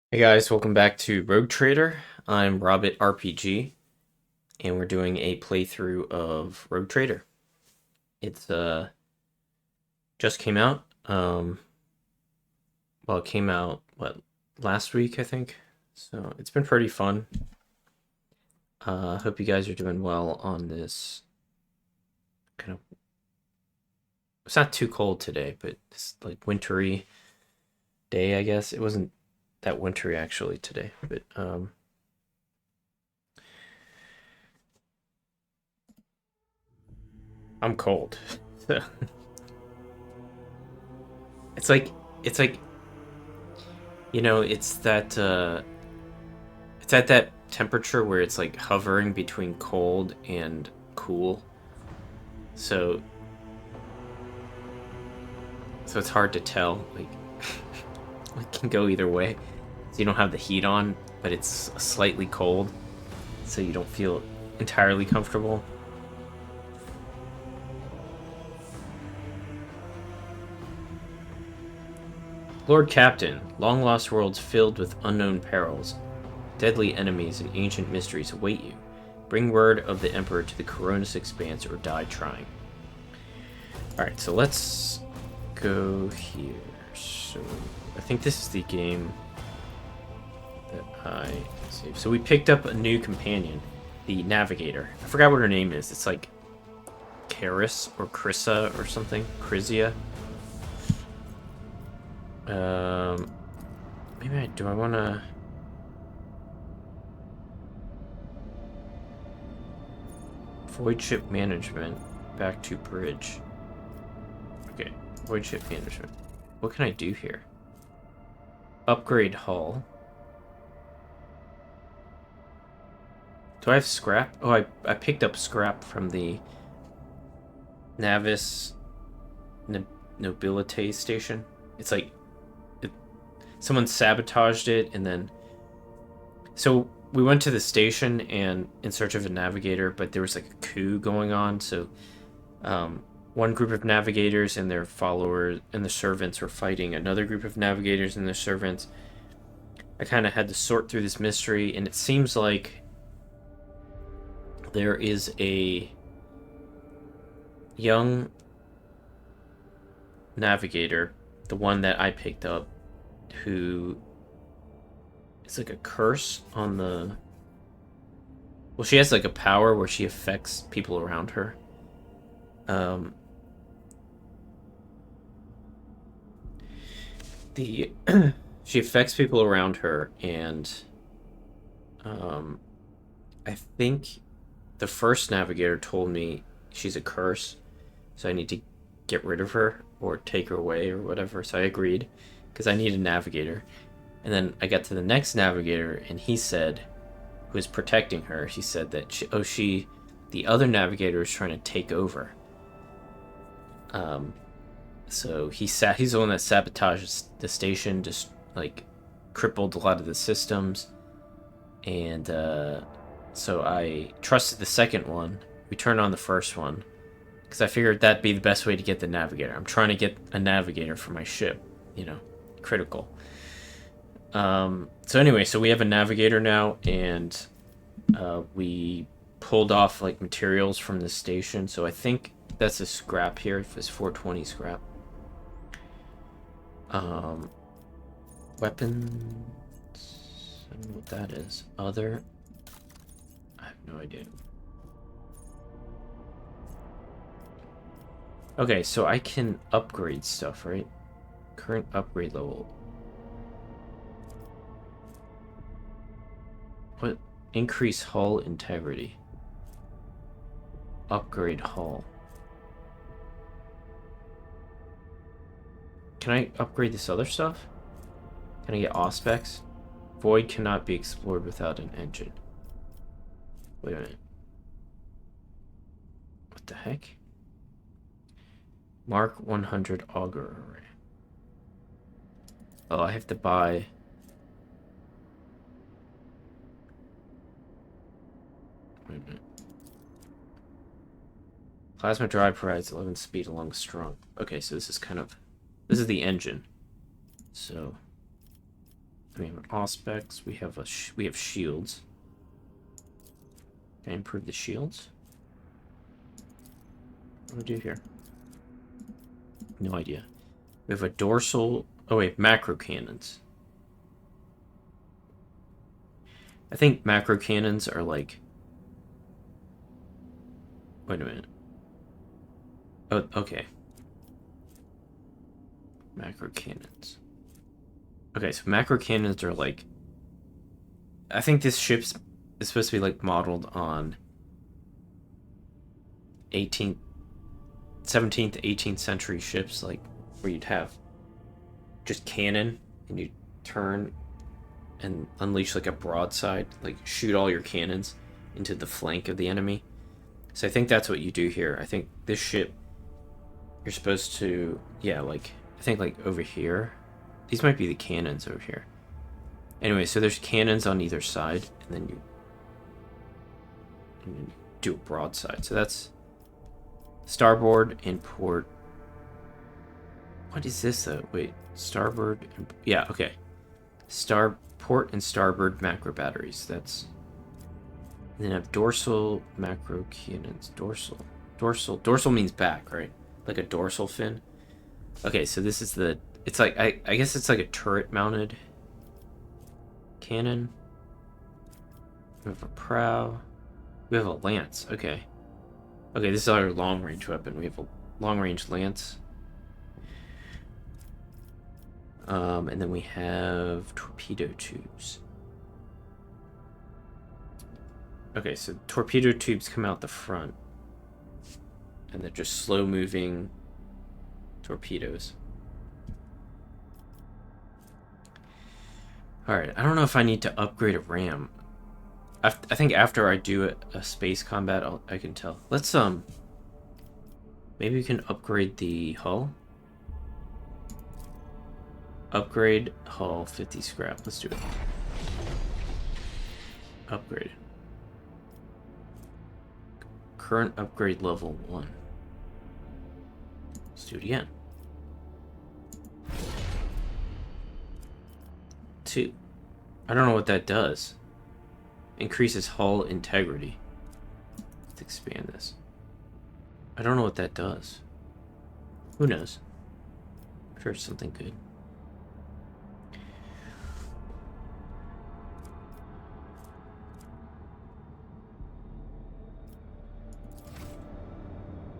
Hey guys, welcome back to Rogue Trader. I'm Robert RPG, and we're doing a playthrough of Rogue Trader. It's just came out. Well, it came out last week, I think. So it's been pretty fun. Hope you guys are doing well on this kind of. It's not too cold today, but it's like wintry day, I guess. It wasn't that wintry actually today, but I'm cold. it's like it's like it's at that temperature where it's like hovering between cold and cool. So it's hard to tell. Like it can go either way. So you don't have the heat on, but it's slightly cold, so you don't feel entirely comfortable. Lord Captain, long lost worlds filled with unknown perils. Deadly enemies and ancient mysteries await you. Bring word of the Emperor to the Coronis Expanse or die trying. Alright, so let's go here. So I think this is the game that I saved. So we picked up a new companion, the Navigator. I forgot what her name is. It's like Karis or Krissa or something. Krizia. Maybe do I want to... Void ship management. Back to bridge. Okay, void ship management. What can I do here? Upgrade hull. Do I have scrap? Oh, I picked up scrap from the Navis Nobilite station. It's like someone sabotaged it, and then so we went to the station and in search of a navigator, but there was like a coup going on. So one group of navigators and their followers and the servants were fighting another group of navigators and their servants. I kind of had to sort through this mystery, and it seems like there is a young navigator, the one that I picked up, who is like a curse on the... Well, she has like a power where she affects people around her. The she affects people around her, and I think the first navigator told me she's a curse, so I need to get rid of her or take her away or whatever. So I agreed because I need a navigator. And then I got to the next navigator, and he said, who was protecting her, she said that the other navigator is trying to take over. So he's the one that sabotaged the station, just like crippled a lot of the systems, and so I trusted the second one. We turned on the first one because I figured that'd be the best way to get the navigator. I'm trying to get a navigator for my ship, critical. So anyway, so we have a navigator now, and we pulled off like materials from the station. So I think that's a scrap here. If it's 420 scrap. Weapons. I don't know what that is. Other. I have no idea. Okay, so I can upgrade stuff, right? Current upgrade level. What? Increase hull integrity. Upgrade hull. Can I upgrade this other stuff? Can I get auspex? Void cannot be explored without an engine. Wait a minute. What the heck? Mark 100 auger array. Oh, I have to buy... Wait a minute. Plasma drive provides 11 speed along strong. Okay, so this is the engine. So We have an auspex. We have we have shields. Can I improve the shields? What do we do here? No idea. We have a dorsal. Oh wait, macro cannons. I think macro cannons are like. Wait a minute. Oh, okay. Macro cannons. Okay, so macro cannons are like. I think this ship's is supposed to be like modeled on 17th, 18th century ships, like where you'd have just cannon and you turn and unleash like a broadside, like shoot all your cannons into the flank of the enemy. So I think that's what you do here. I think this ship, you're supposed to, yeah, like, I think like over here. These might be the cannons over here. Anyway, so there's cannons on either side, and then you do a broadside. So that's starboard and port. What is this though? Wait, starboard and, yeah, okay. Port and starboard macro batteries. That's, and then have dorsal macro cannons. Dorsal means back, right? Like a dorsal fin. Okay, so this is the, it's like, I guess it's like a turret mounted cannon. We have a prow. We have a lance. Okay. Okay, this is our long range weapon. We have a long range lance. And then we have torpedo tubes. Okay, so torpedo tubes come out the front. And they're just slow moving torpedoes. Alright, I don't know if I need to upgrade a ram. I think after I do a space combat, I can tell. Let's, maybe we can upgrade the hull. Upgrade hull 50 scrap. Let's do it. Upgrade. Current upgrade level 1. Let's do it again. 2. I don't know what that does. Increases hull integrity. Let's expand this. I don't know what that does. Who knows? I'm sure it's something good.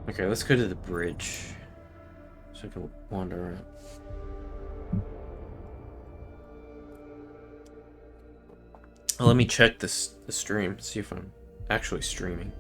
Okay, let's go to the bridge so I can wander around. Let me check the stream, see if I'm actually streaming.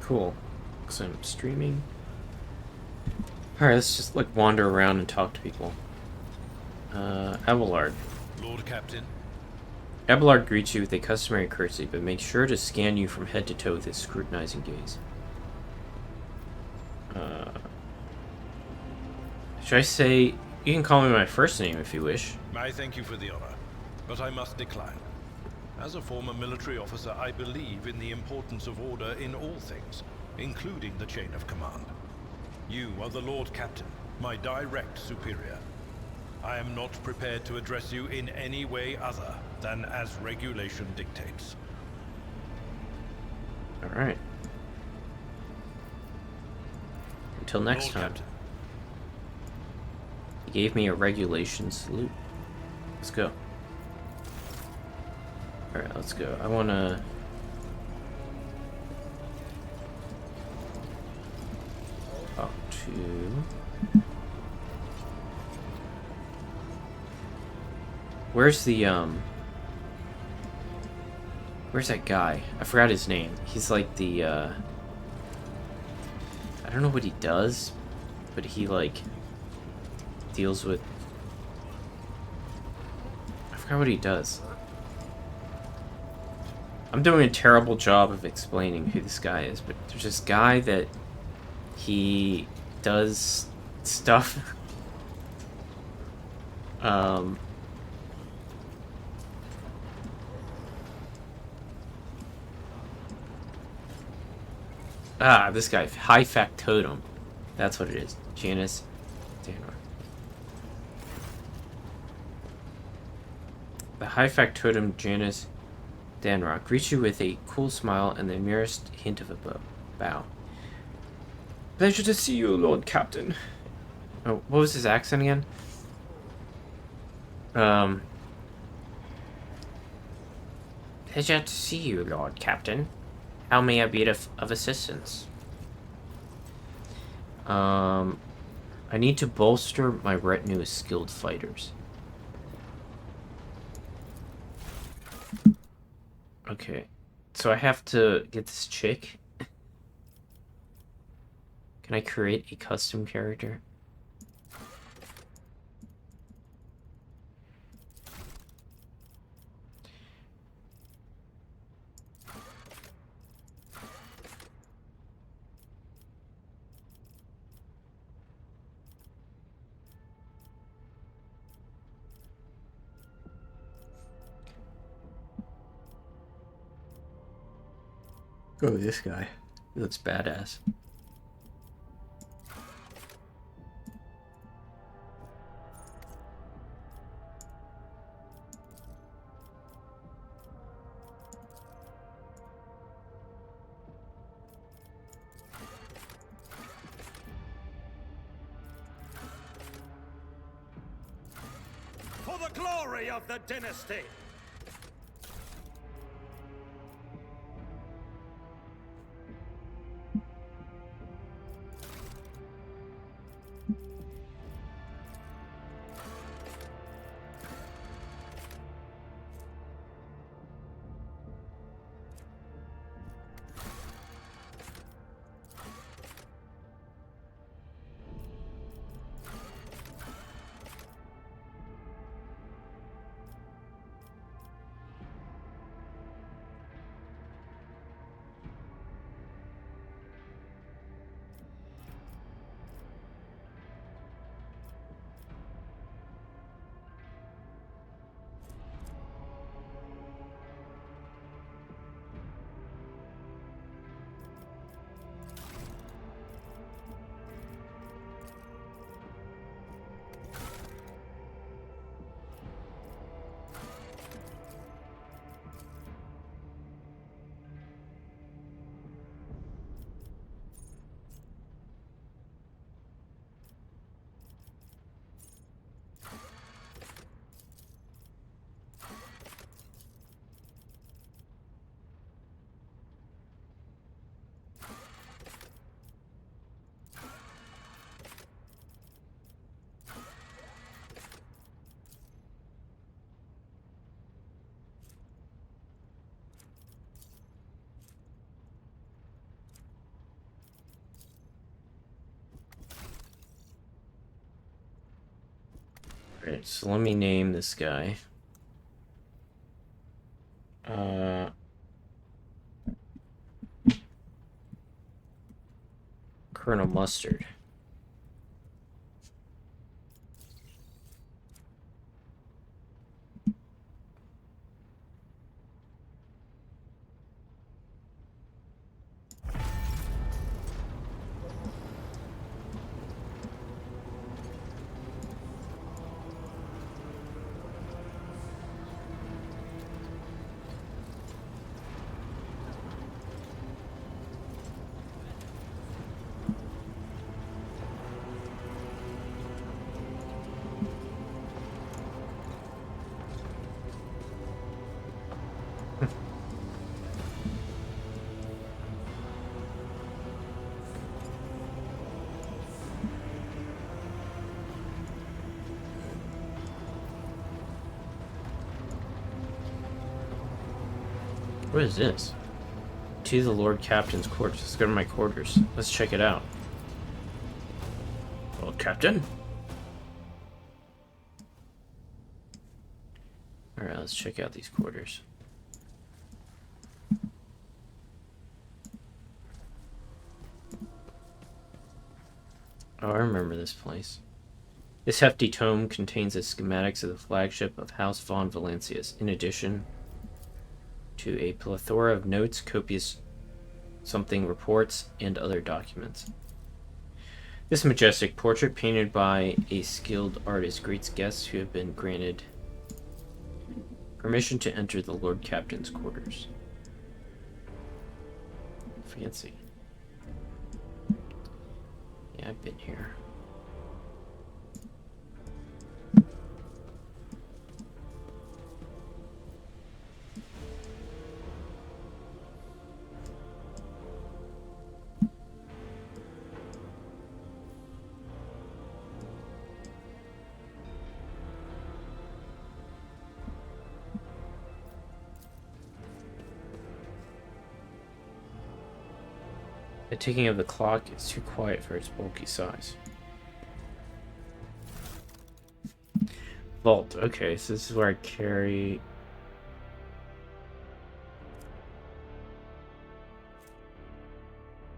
Cool. Because I'm streaming. Alright, let's just like wander around and talk to people. Abelard. Lord Captain. Abelard greets you with a customary courtesy, but makes sure to scan you from head to toe with his scrutinizing gaze. Should I say... You can call me my first name if you wish. I thank you for the honor, but I must decline. As a former military officer, I believe in the importance of order in all things, including the chain of command. You are the Lord Captain, my direct superior. I am not prepared to address you in any way other than as regulation dictates. Alright. Until next Lord time. Captain. He gave me a regulation salute. Let's go. Alright, let's go. I wanna... talk to... Where's the, Where's that guy? I forgot his name. He's like the, I don't know what he does, but he, like, deals with... I forgot what he does. I'm doing a terrible job of explaining who this guy is, but there's this guy that he does stuff. This guy, High Factotum. That's what it is. Janus Danor. The High Factotum Janus Danrock greets you with a cool smile and the merest hint of a bow. Pleasure to see you, Lord Captain. Oh, what was his accent again? Pleasure to see you, Lord Captain. How may I be of assistance? I need to bolster my retinue of skilled fighters. Okay, so I have to get this chick. Can I create a custom character? Oh, this guy. He looks badass. For the glory of the dynasty! Alright, so let me name this guy. Colonel Mustard. What is this? To the Lord Captain's quarters. Let's go to my quarters. Let's check it out. Well, Captain. Alright, let's check out these quarters. Oh, I remember this place. This hefty tome contains the schematics of the flagship of House von Valancius, in addition to a plethora of notes, copious something reports, and other documents. This majestic portrait, painted by a skilled artist, greets guests who have been granted permission to enter the Lord Captain's quarters. Fancy. Yeah, I've been here. The ticking of the clock is too quiet for its bulky size. Vault. Okay, so this is where I carry...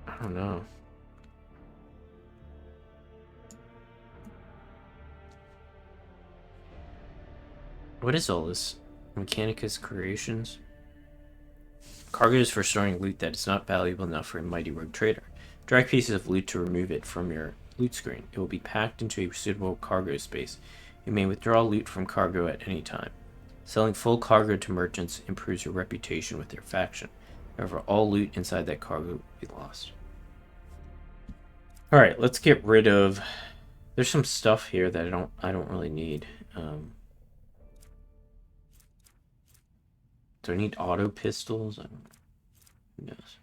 I don't know. What is all this? Mechanicus Creations? Cargoes for storing loot that is not valuable enough for a mighty rogue trader. Drag pieces of loot to remove it from your loot screen. It will be packed into a suitable cargo space. You may withdraw loot from cargo at any time. Selling full cargo to merchants improves your reputation with their faction. However, all loot inside that cargo will be lost. Alright, let's get rid of... There's some stuff here that I don't really need. Do I need auto pistols? I don't... Who knows?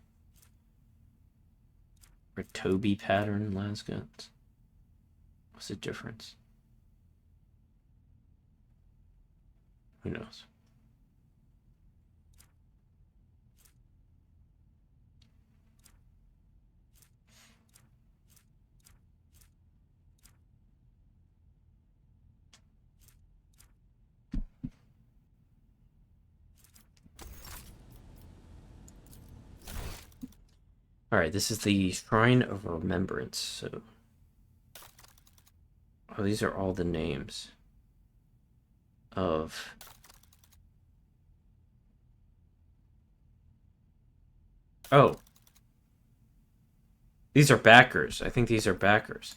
Or Toby pattern las guns? What's the difference? Who knows? Alright, this is the Shrine of Remembrance, so... Oh, these are all the names of... Oh. These are backers. I think these are backers.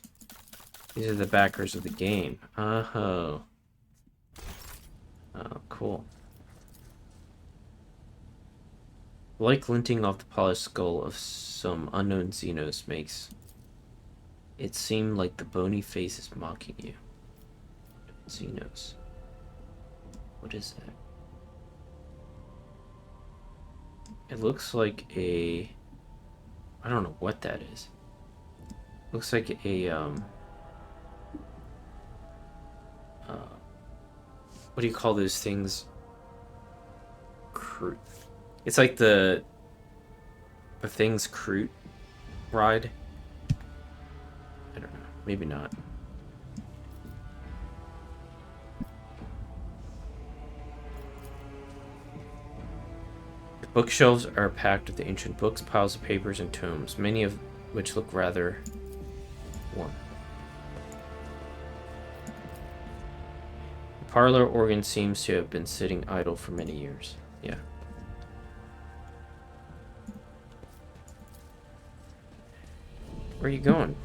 These are the backers of the game. Oh. Oh, cool. Like glinting off the polished skull of some unknown Xenos makes it seem like the bony face is mocking you. Xenos. What is that? It looks like a... I don't know what that is. Looks like a, what do you call those things? It's like the Thing's Crute ride. I don't know. Maybe not. The bookshelves are packed with ancient books, piles of papers, and tomes, many of which look rather worn. The parlor organ seems to have been sitting idle for many years. Yeah. Where are you going?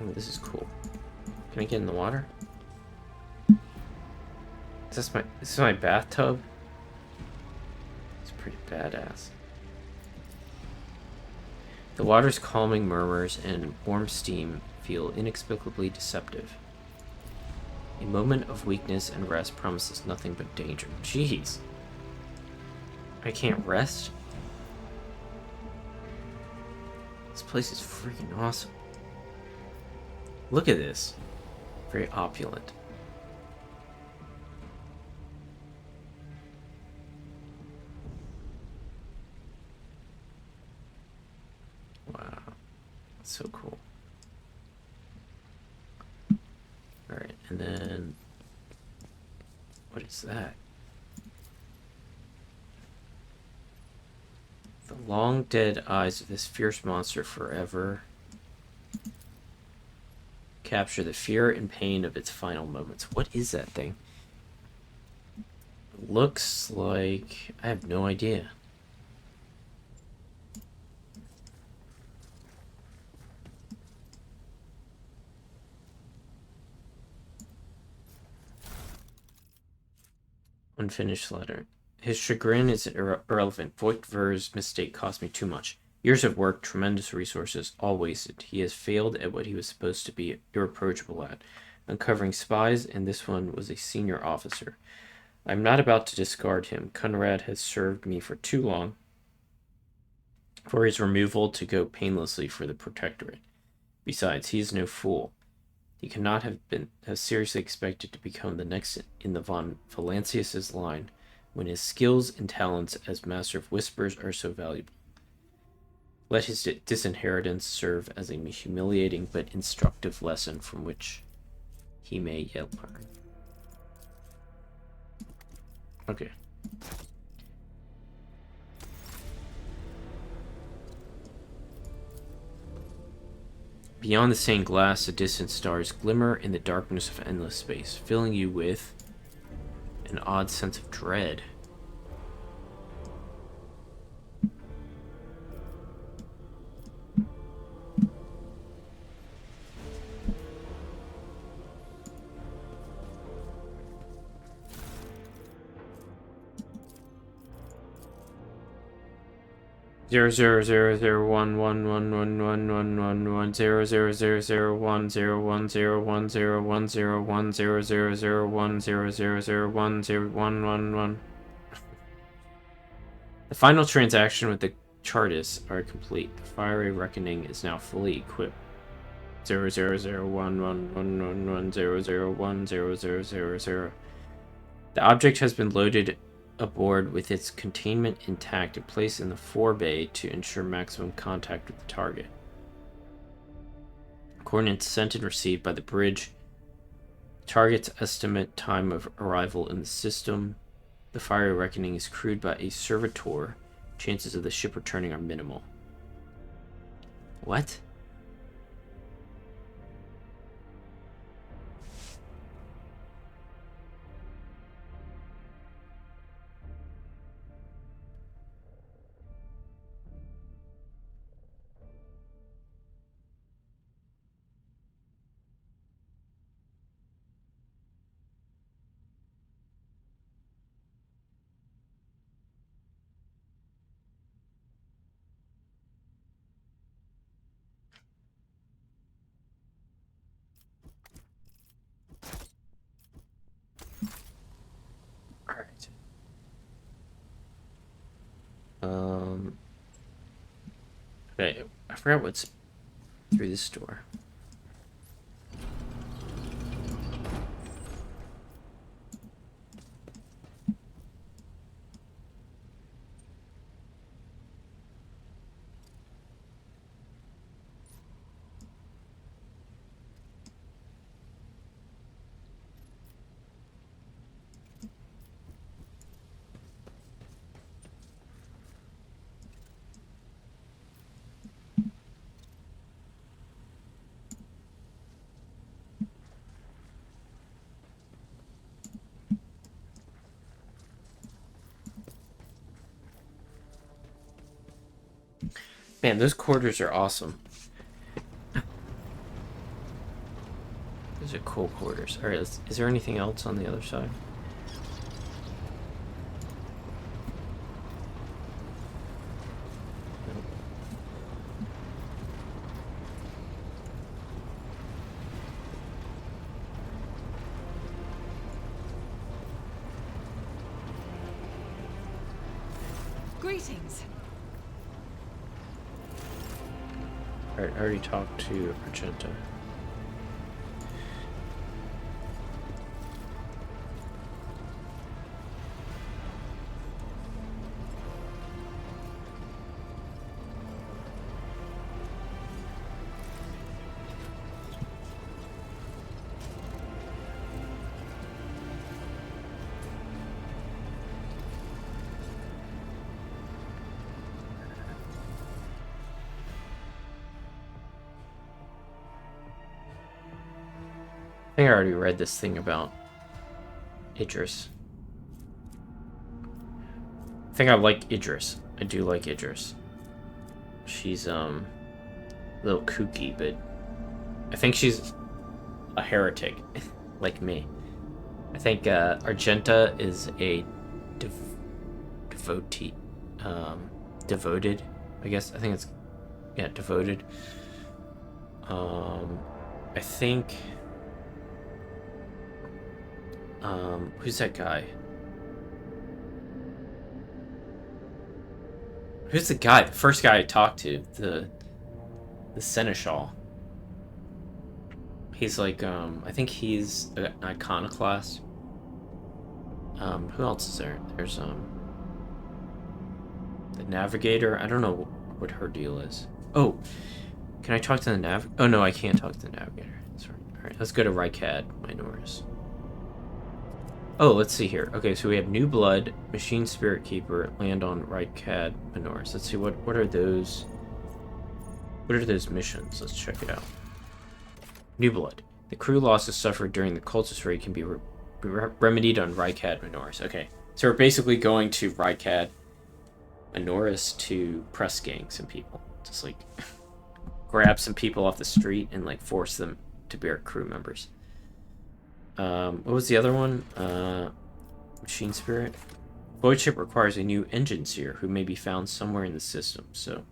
Oh, this is cool. Can I get in the water? This is my bathtub? It's pretty badass. The water's calming murmurs and warm steam feel inexplicably deceptive. A moment of weakness and rest promises nothing but danger. Jeez. I can't rest? This place is freaking awesome. Look at this. Very opulent. Wow. That's so cool. And then... what is that? The long dead eyes of this fierce monster forever capture the fear and pain of its final moments. What is that thing? Looks like... I have no idea. Unfinished letter. His chagrin is irrelevant. Voigtver's mistake cost me too much. Years of work, tremendous resources, all wasted. He has failed at what he was supposed to be irreproachable at, uncovering spies, and this one was a senior officer. I'm not about to discard him. Conrad has served me for too long for his removal to go painlessly for the Protectorate. Besides, he is no fool. He cannot have seriously expected to become the next in the von Valancius's line when his skills and talents as master of whispers are so valuable. Let his disinheritance serve as a humiliating but instructive lesson from which he may yet learn. Okay. Beyond the stained glass, the distant stars glimmer in the darkness of endless space, filling you with an odd sense of dread. Zero zero zero zero one one one one one one one one zero zero zero zero one zero one zero one zero one zero one zero zero zero one zero zero zero one zero one one one. The final transaction with the Chartists are complete. The fiery reckoning is now fully equipped. 000111110001000. The object has been loaded aboard with its containment intact and placed in the forebay to ensure maximum contact with the target. Coordinates sent and received by the bridge. Target's estimate time of arrival in the system. The fiery reckoning is crewed by a servitor. Chances of the ship returning are minimal. What? Okay, I forgot what's through this door. Man, those quarters are awesome. Those are cool quarters. Alright, is there anything else on the other side? Greetings. Alright, I already talked to Argenta. think I already read this thing about Idris. I think I like Idris. I do like Idris. She's a little kooky, but I think she's a heretic, like me. I think Argenta is a devotee, devoted. I guess I think it's devoted. I think who's that guy? Who's the guy? The first guy I talked to, the seneschal. He's like I think he's an iconoclast. Who else is there? There's the Navigator. I don't know what her deal is. Oh, can I talk to the Nav? Oh no, I can't talk to the Navigator. Sorry. All right, let's go to Rykad Minoris. Oh, let's see here. Okay, so we have New Blood, Machine Spirit Keeper, land on Rykad Minoris. Let's see what are those. What are those missions? Let's check it out. New Blood. The crew losses suffered during the cultist raid can be remedied on Rykad Minoris. Okay, so we're basically going to Rykad Minoris to press gang some people. Just like grab some people off the street and like force them to be our crew members. What was the other one? Machine Spirit. Void Ship requires a new engine seer who may be found somewhere in the system. So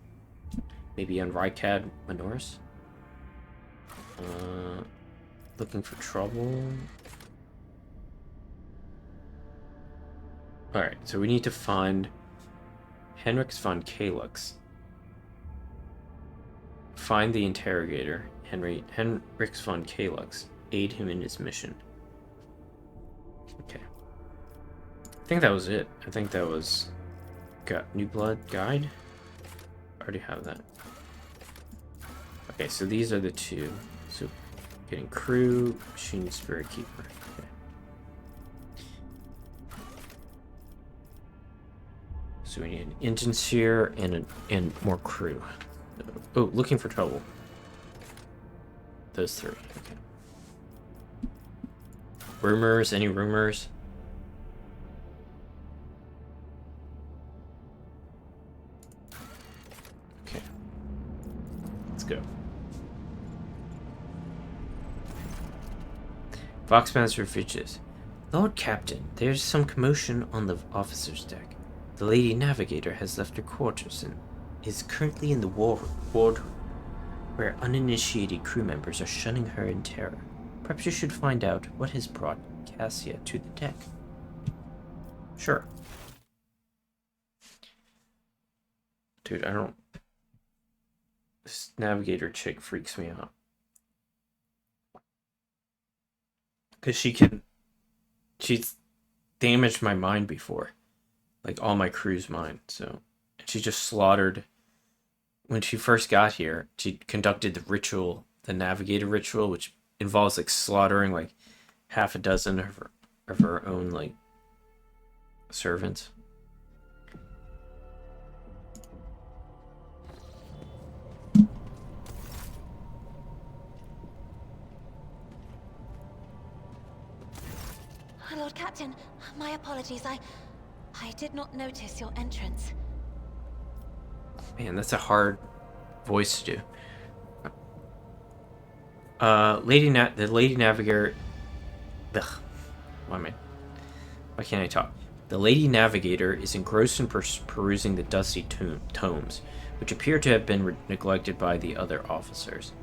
maybe on Rykad Minoris. Looking for trouble. Alright, so we need to find Henrix von Kalux. Find the interrogator, Henrix von Kalux. Aid him in his mission. Okay. I think that was it. I think that was... Got New Blood Guide? I already have that. Okay, so these are the two. So, getting crew, Machine Spirit Keeper. Okay. So we need an engine seer and more crew. Oh, looking for trouble. Those three. Okay. Rumors? Any rumors? Okay. Let's go. Foxmaster Fidges. Lord Captain, there's some commotion on the officer's deck. The Lady Navigator has left her quarters and is currently in the ward where uninitiated crew members are shunning her in terror. Perhaps you should find out what has brought Cassia to the deck. Sure. Dude, I don't... This Navigator chick freaks me out. Because she's damaged my mind before. Like, all my crew's mind, so... And she just slaughtered... When she first got here, she conducted the ritual, the Navigator ritual, which involves, like, slaughtering, like, half a dozen of her own, like, servants. Lord Captain, my apologies. I did not notice your entrance. Man, that's a hard voice to do. The Lady Navigator... Ugh. Why can't I talk? The Lady Navigator is engrossed in perusing the dusty tomes, which appear to have been neglected by the other officers,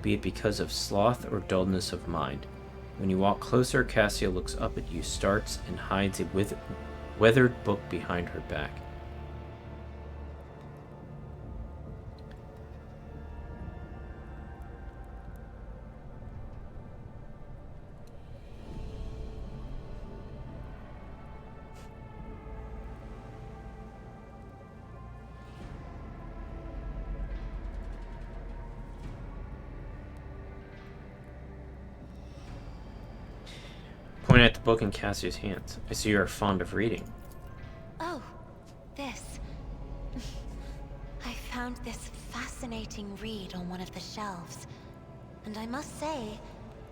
be it because of sloth or dullness of mind. When you walk closer, Cassia looks up at you, starts, and hides a weathered book behind her back. Point at the book in Cassia's hands. I see you are fond of reading. Oh, this. I found this fascinating read on one of the shelves. And I must say,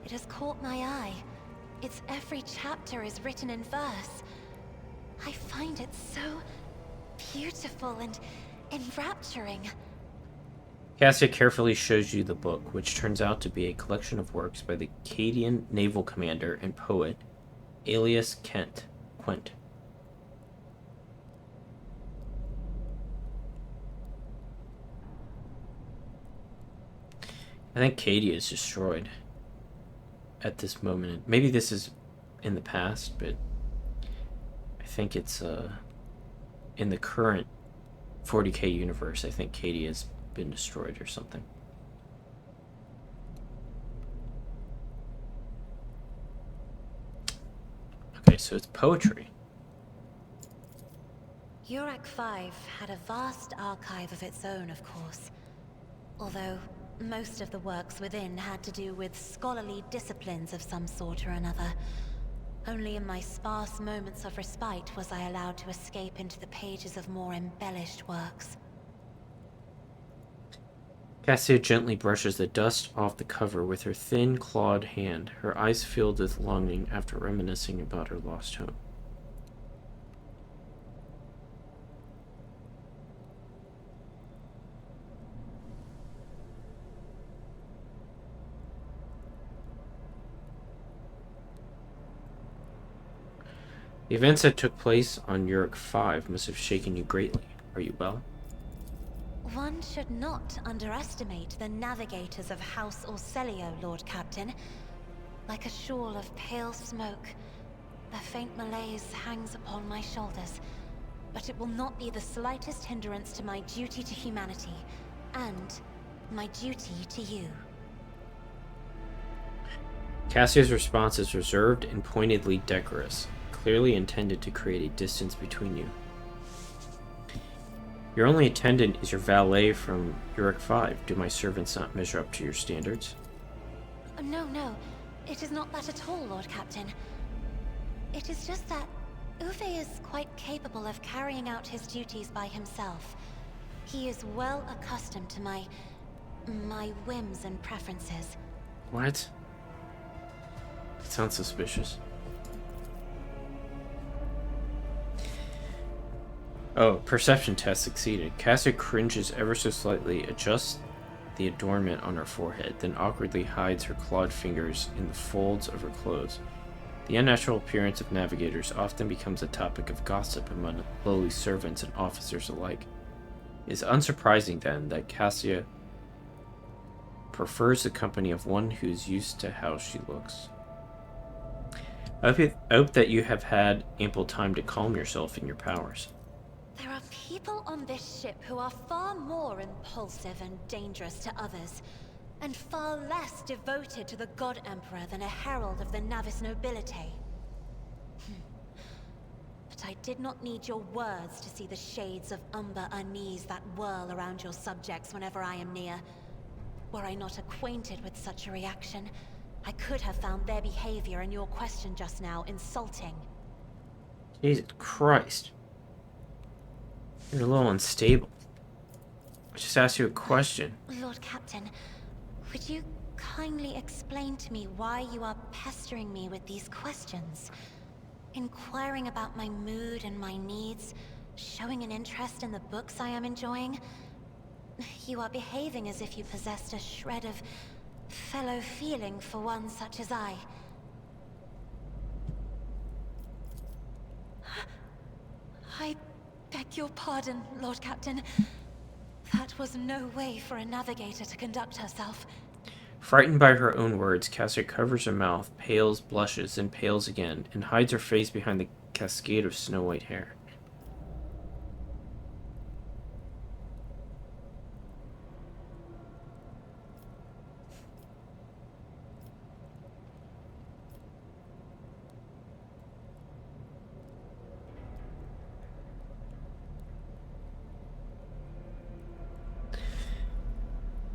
It has caught my eye. Its every chapter is written in verse. I find it so beautiful and enrapturing. Cassia carefully shows you the book, which turns out to be a collection of works by the Cadian naval commander and poet alias Quint. I think Cadia is destroyed at this moment. Maybe this is in the past, but I think it's in the current 40k universe. I think Cadia has been destroyed or something. Okay, so it's poetry. Urak 5 had a vast archive of its own, of course. Although most of the works within had to do with scholarly disciplines of some sort or another. Only in my sparse moments of respite was I allowed to escape into the pages of more embellished works. Cassia gently brushes the dust off the cover with her thin, clawed hand, her eyes filled with longing after reminiscing about her lost home. The events that took place on Urak 5 must have shaken you greatly. Are you well? One should not underestimate the navigators of House Orselio, Lord Captain. Like a shawl of pale smoke, a faint malaise hangs upon my shoulders, but it will not be the slightest hindrance to my duty to humanity, and my duty to you. Cassia's response is reserved and pointedly decorous, clearly intended to create a distance between you. Your only attendant is your valet from Urak 5. Do my servants not measure up to your standards? No. It is not that at all, Lord Captain. It is just that Uwe is quite capable of carrying out his duties by himself. He is well accustomed to my whims and preferences. What? It sounds suspicious. Oh, perception test succeeded. Cassia cringes ever so slightly, adjusts the adornment on her forehead, then awkwardly hides her clawed fingers in the folds of her clothes. The unnatural appearance of navigators often becomes a topic of gossip among lowly servants and officers alike. It is unsurprising, then, that Cassia prefers the company of one who is used to how she looks. I hope that you have had ample time to calm yourself in your powers. There are people on this ship who are far more impulsive and dangerous to others, and far less devoted to the God Emperor than a herald of the Navis nobility. But I did not need your words to see the shades of umber unease that whirl around your subjects whenever I am near. Were I not acquainted with such a reaction, I could have found their behavior in your question just now insulting. Jesus Christ. You're a little unstable. I just asked you a question. Lord Captain, would you kindly explain to me why you are pestering me with these questions? Inquiring about my mood and my needs, showing an interest in the books I am enjoying? You are behaving as if you possessed a shred of fellow feeling for one such as I. I beg your pardon, Lord Captain. That was no way for a navigator to conduct herself. Frightened by her own words, Cassia covers her mouth, pales, blushes, then pales again, and hides her face behind the cascade of snow-white hair.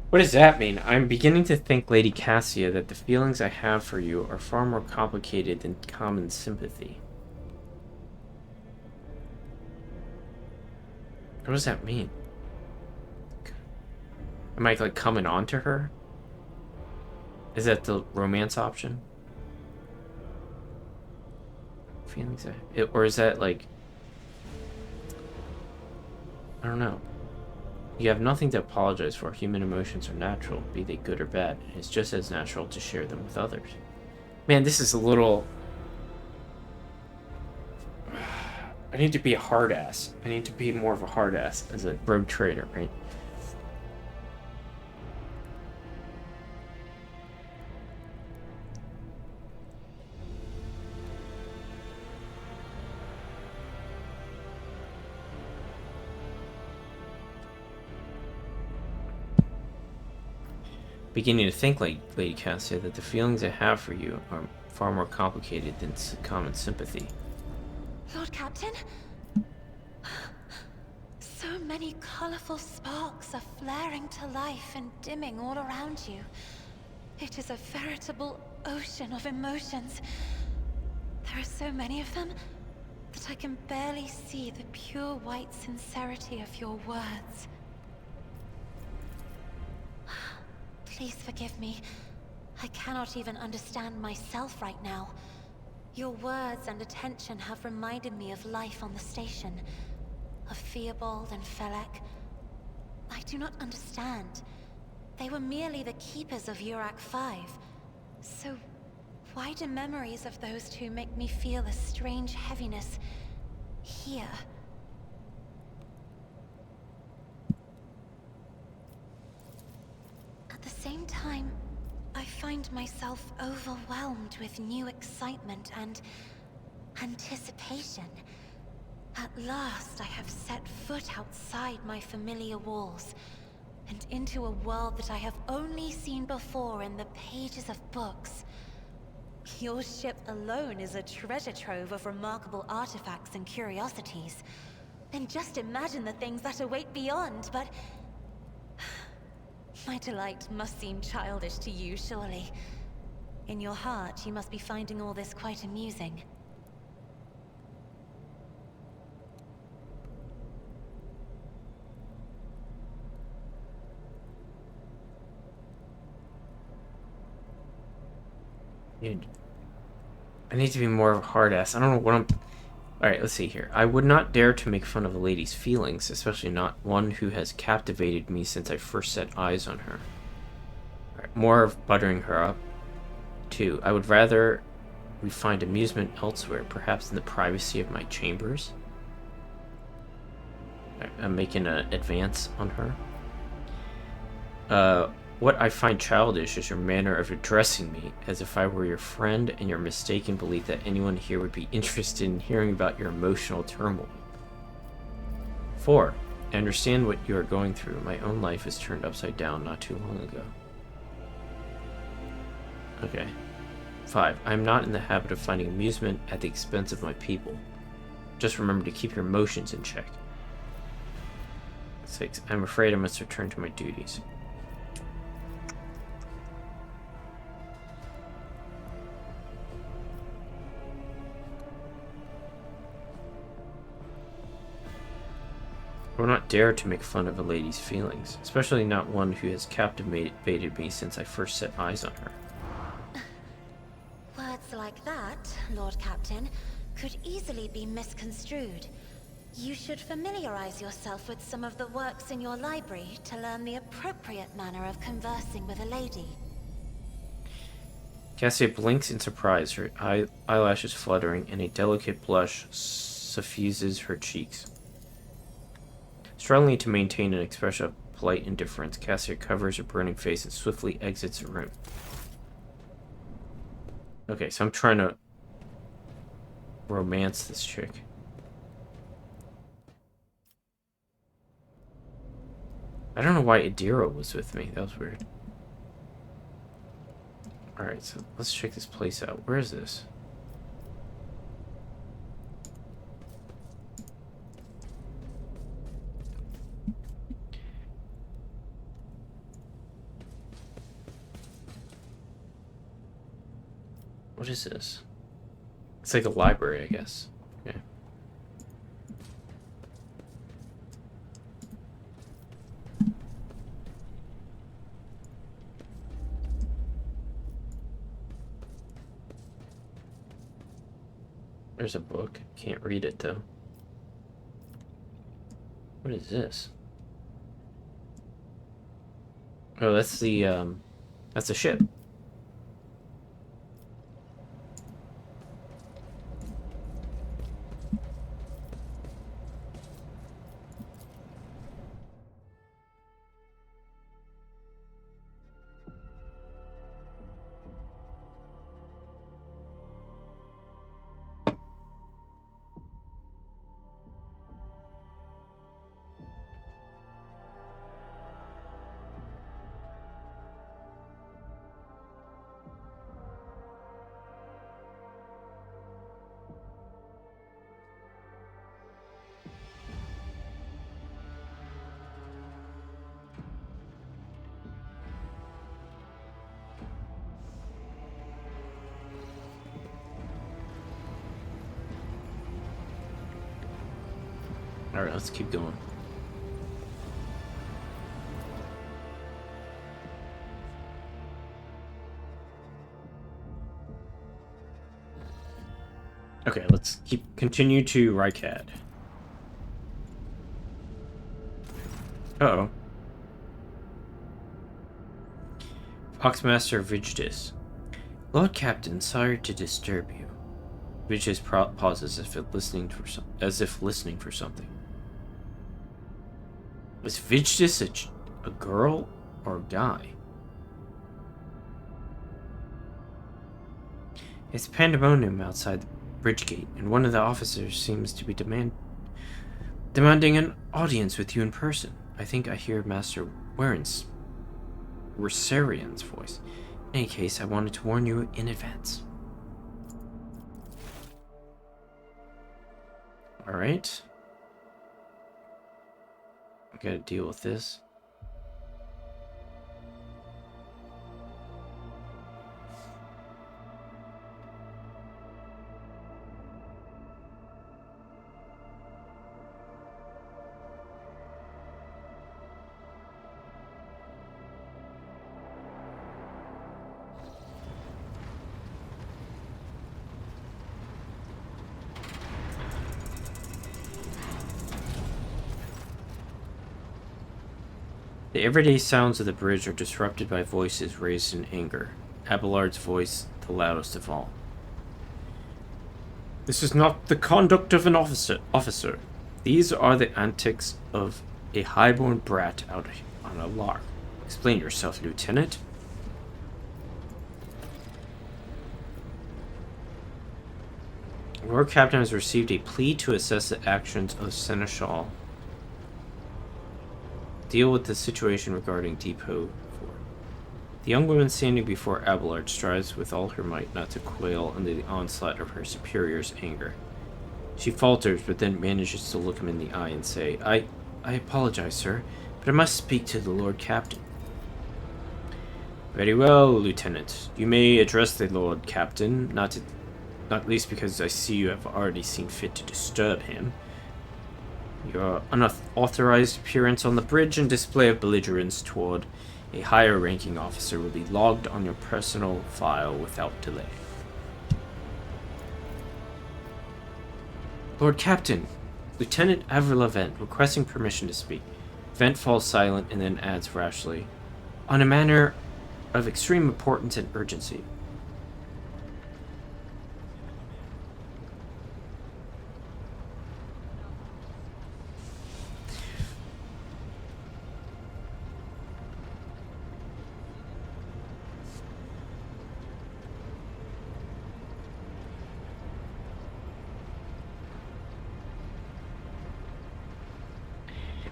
What does that mean? I'm beginning to think, Lady Cassia, that the feelings I have for you are far more complicated than common sympathy. What does that mean? Am I, like, coming on to her? Is that the romance option? Feelings, or is that like, I don't know. You have nothing to apologize for. Human emotions are natural, be they good or bad. And it's just as natural to share them with others. Man, this is a little... I need to be a hard ass. I need to be more of a hard ass as a rogue trader, right? Beginning to think, like Lady Cassia, that the feelings I have for you are far more complicated than common sympathy. Lord Captain? So many colorful sparks are flaring to life and dimming all around you. It is a veritable ocean of emotions. There are so many of them that I can barely see the pure white sincerity of your words. Please forgive me. I cannot even understand myself right now. Your words and attention have reminded me of life on the station, of Theobald and Felek. I do not understand. They were merely the keepers of Urak 5. So, why do memories of those two make me feel a strange heaviness here? At the same time, I find myself overwhelmed with new excitement and anticipation. At last, I have set foot outside my familiar walls, and into a world that I have only seen before in the pages of books. Your ship alone is a treasure trove of remarkable artifacts and curiosities. And just imagine the things that await beyond, but... My delight must seem childish to you, surely. In your heart, you must be finding all this quite amusing. Dude, I need to be more of a hard ass. I don't know what I'm... Alright, let's see here. I would not dare to make fun of a lady's feelings, especially not one who has captivated me since I first set eyes on her. Alright, more of buttering her up. 2. I would rather we find amusement elsewhere, perhaps in the privacy of my chambers. Alright, I'm making an advance on her. What I find childish is your manner of addressing me, as if I were your friend, and your mistaken belief that anyone here would be interested in hearing about your emotional turmoil. 4. I understand what you are going through. My own life is turned upside down not too long ago. Okay. 5. I am not in the habit of finding amusement at the expense of my people. Just remember to keep your emotions in check. 6. I'm afraid I must return to my duties. I will not dare to make fun of a lady's feelings, especially not one who has captivated me since I first set eyes on her. Words like that, Lord Captain, could easily be misconstrued. You should familiarize yourself with some of the works in your library to learn the appropriate manner of conversing with a lady. Cassia blinks in surprise, her eyelashes fluttering, and a delicate blush suffuses her cheeks. Struggling to maintain an expression of polite indifference, Cassia covers her burning face and swiftly exits the room. Okay, so I'm trying to romance this chick. I don't know why Adira was with me. That was weird. Alright, so let's check this place out. Where is this? What is this? It's like a library, I guess. Okay. There's a book. Can't read it though. What is this? Oh, that's the ship. Alright, let's keep going. Okay, let's continue to Rykad. Uh-oh. Foxmaster Vigdis. Lord Captain, sorry to disturb you. Vigdis pauses as if listening for something. Was Vigdis a girl or a guy? It's pandemonium outside the bridge gate, and one of the officers seems to be demanding an audience with you in person. I think I hear Master Rosarian's voice. In any case, I wanted to warn you in advance. Alright. I gotta deal with this. The everyday sounds of the bridge are disrupted by voices raised in anger. Abelard's voice, the loudest of all. This is not the conduct of an officer. These are the antics of a highborn brat out on a lark. Explain yourself, Lieutenant. Lord Captain has received a plea to assess the actions of Seneschal. Deal with the situation regarding Depot 4. The young woman standing before Abelard strives with all her might not to quail under the onslaught of her superior's anger. She falters, but then manages to look him in the eye and say, I apologize, sir, but I must speak to the Lord Captain. Very well, Lieutenant. You may address the Lord Captain, not least because I see you have already seen fit to disturb him. Your unauthorized appearance on the bridge and display of belligerence toward a higher-ranking officer will be logged on your personal file without delay. Lord Captain, Lieutenant Avril Vent, requesting permission to speak. Vent falls silent and then adds rashly, on a matter of extreme importance and urgency.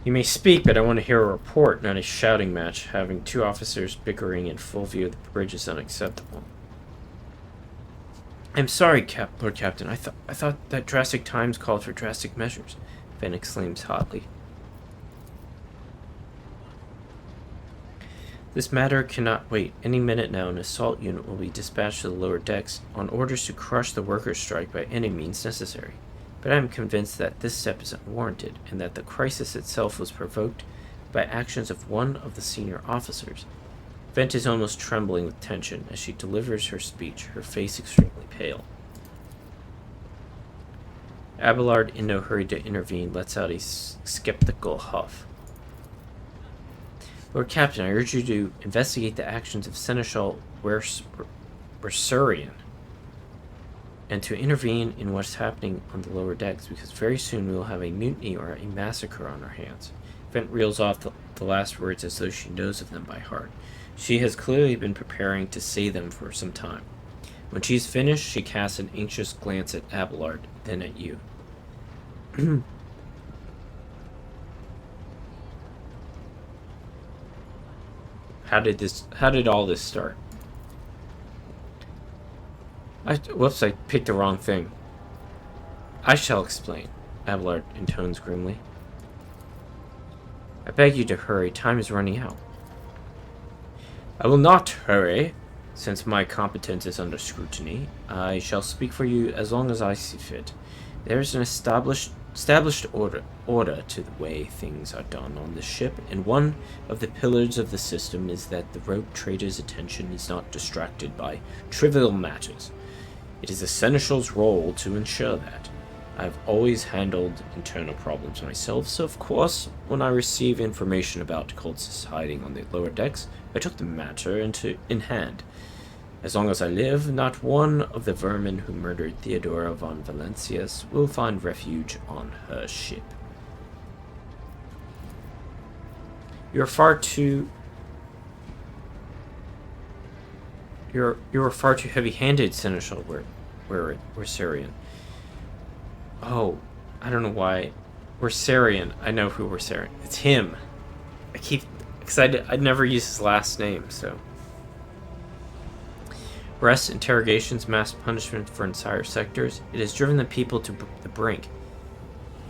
You may speak, but I want to hear a report, not a shouting match. Having two officers bickering in full view of the bridge is unacceptable. I'm sorry, Lord Captain. I thought that drastic times called for drastic measures, Ben exclaims hotly. This matter cannot wait. Any minute now, an assault unit will be dispatched to the lower decks on orders to crush the workers' strike by any means necessary. But I am convinced that this step is unwarranted, and that the crisis itself was provoked by actions of one of the senior officers. Vent is almost trembling with tension as she delivers her speech, her face extremely pale. Abelard, in no hurry to intervene, lets out a skeptical huff. Lord Captain, I urge you to investigate the actions of Seneschal Wersurian and to intervene in what's happening on the lower decks, because very soon we will have a mutiny or a massacre on our hands. Vent reels off the last words as though she knows of them by heart. She has clearly been preparing to say them for some time. When she's finished, she casts an anxious glance at Abelard, then at you. How did all this start? Whoops, I picked the wrong thing. I shall explain, Abelard intones grimly. I beg you to hurry, time is running out. I will not hurry, since my competence is under scrutiny. I shall speak for you as long as I see fit. There is an established order to the way things are done on this ship, and one of the pillars of the system is that the rogue trader's attention is not distracted by trivial matters. It is the Seneschal's role to ensure that. I have always handled internal problems myself, so of course, when I receive information about cultists hiding on the lower decks, I took the matter in hand. As long as I live, not one of the vermin who murdered Theodora von Valencius will find refuge on her ship. You're far too heavy-handed, Seneschal Wersurian. Oh, I don't know why. Wersurian. I know who Wersurian. It's him. I'd never use his last name, so. Arrests, interrogations, mass punishment for entire sectors. It has driven the people to the brink.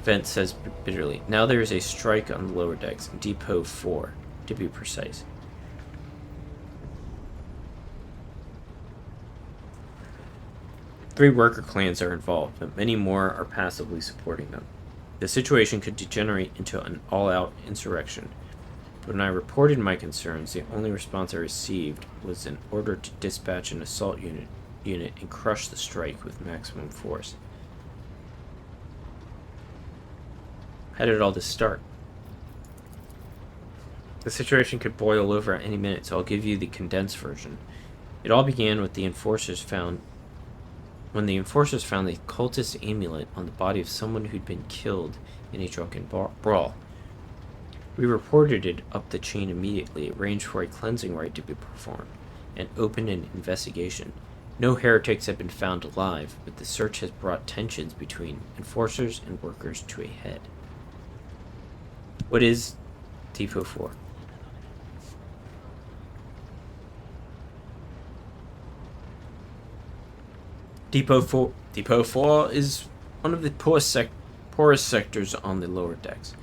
Vent says bitterly. Now there is a strike on the lower decks, in Depot 4, to be precise. Three worker clans are involved, but many more are passively supporting them. The situation could degenerate into an all-out insurrection. But when I reported my concerns, the only response I received was an order to dispatch an assault unit and crush the strike with maximum force. How did all this start? The situation could boil over at any minute, so I'll give you the condensed version. It all began with when the enforcers found the cultist amulet on the body of someone who'd been killed in a drunken brawl. We reported it up the chain immediately, arranged for a cleansing rite to be performed, and opened an investigation. No heretics have been found alive, but the search has brought tensions between enforcers and workers to a head. What is Depot 4? Depot 4 is one of the poorest sectors on the lower decks.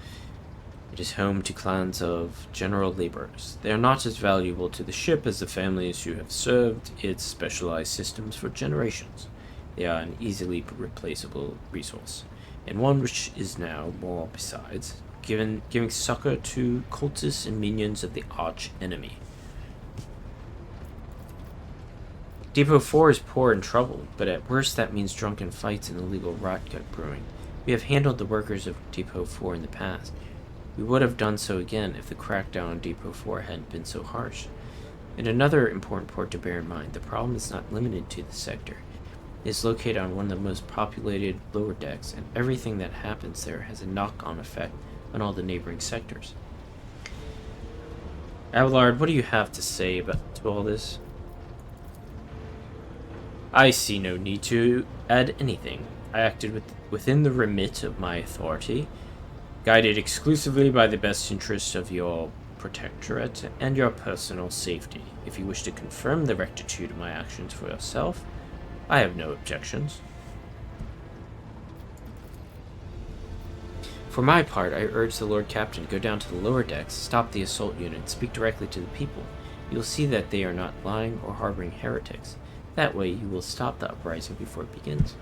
It is home to clans of general laborers. They are not as valuable to the ship as the families who have served its specialized systems for generations. They are an easily replaceable resource, and one which is now more besides, giving succor to cultists and minions of the arch enemy. Depot 4 is poor and troubled, but at worst that means drunken fights and illegal rotgut brewing. We have handled the workers of Depot 4 in the past. We would have done so again if the crackdown on Depot 4 hadn't been so harsh. And another important point to bear in mind, the problem is not limited to the sector. It is located on one of the most populated lower decks, and everything that happens there has a knock-on effect on all the neighboring sectors. Abelard, what do you have to say to all this? I see no need to add anything. I acted within the remit of my authority, guided exclusively by the best interests of your protectorate and your personal safety. If you wish to confirm the rectitude of my actions for yourself, I have no objections. For my part, I urge the Lord Captain to go down to the lower decks, stop the assault unit, and speak directly to the people. You will see that they are not lying or harboring heretics. That way, you will stop the uprising before it begins.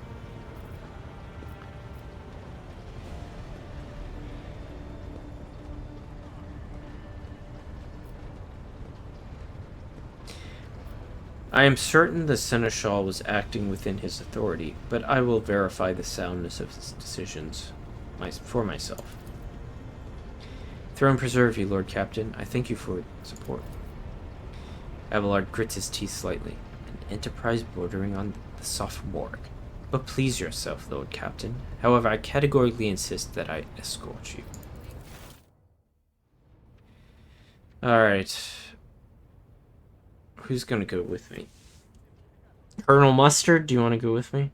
I am certain the Seneschal was acting within his authority, but I will verify the soundness of his decisions for myself. Throne preserve you, Lord Captain. I thank you for support. Abelard grits his teeth slightly. An enterprise bordering on the sophomoric. But please yourself, Lord Captain. However, I categorically insist that I escort you. Alright. Who's gonna go with me? Colonel Mustard, do you want to go with me?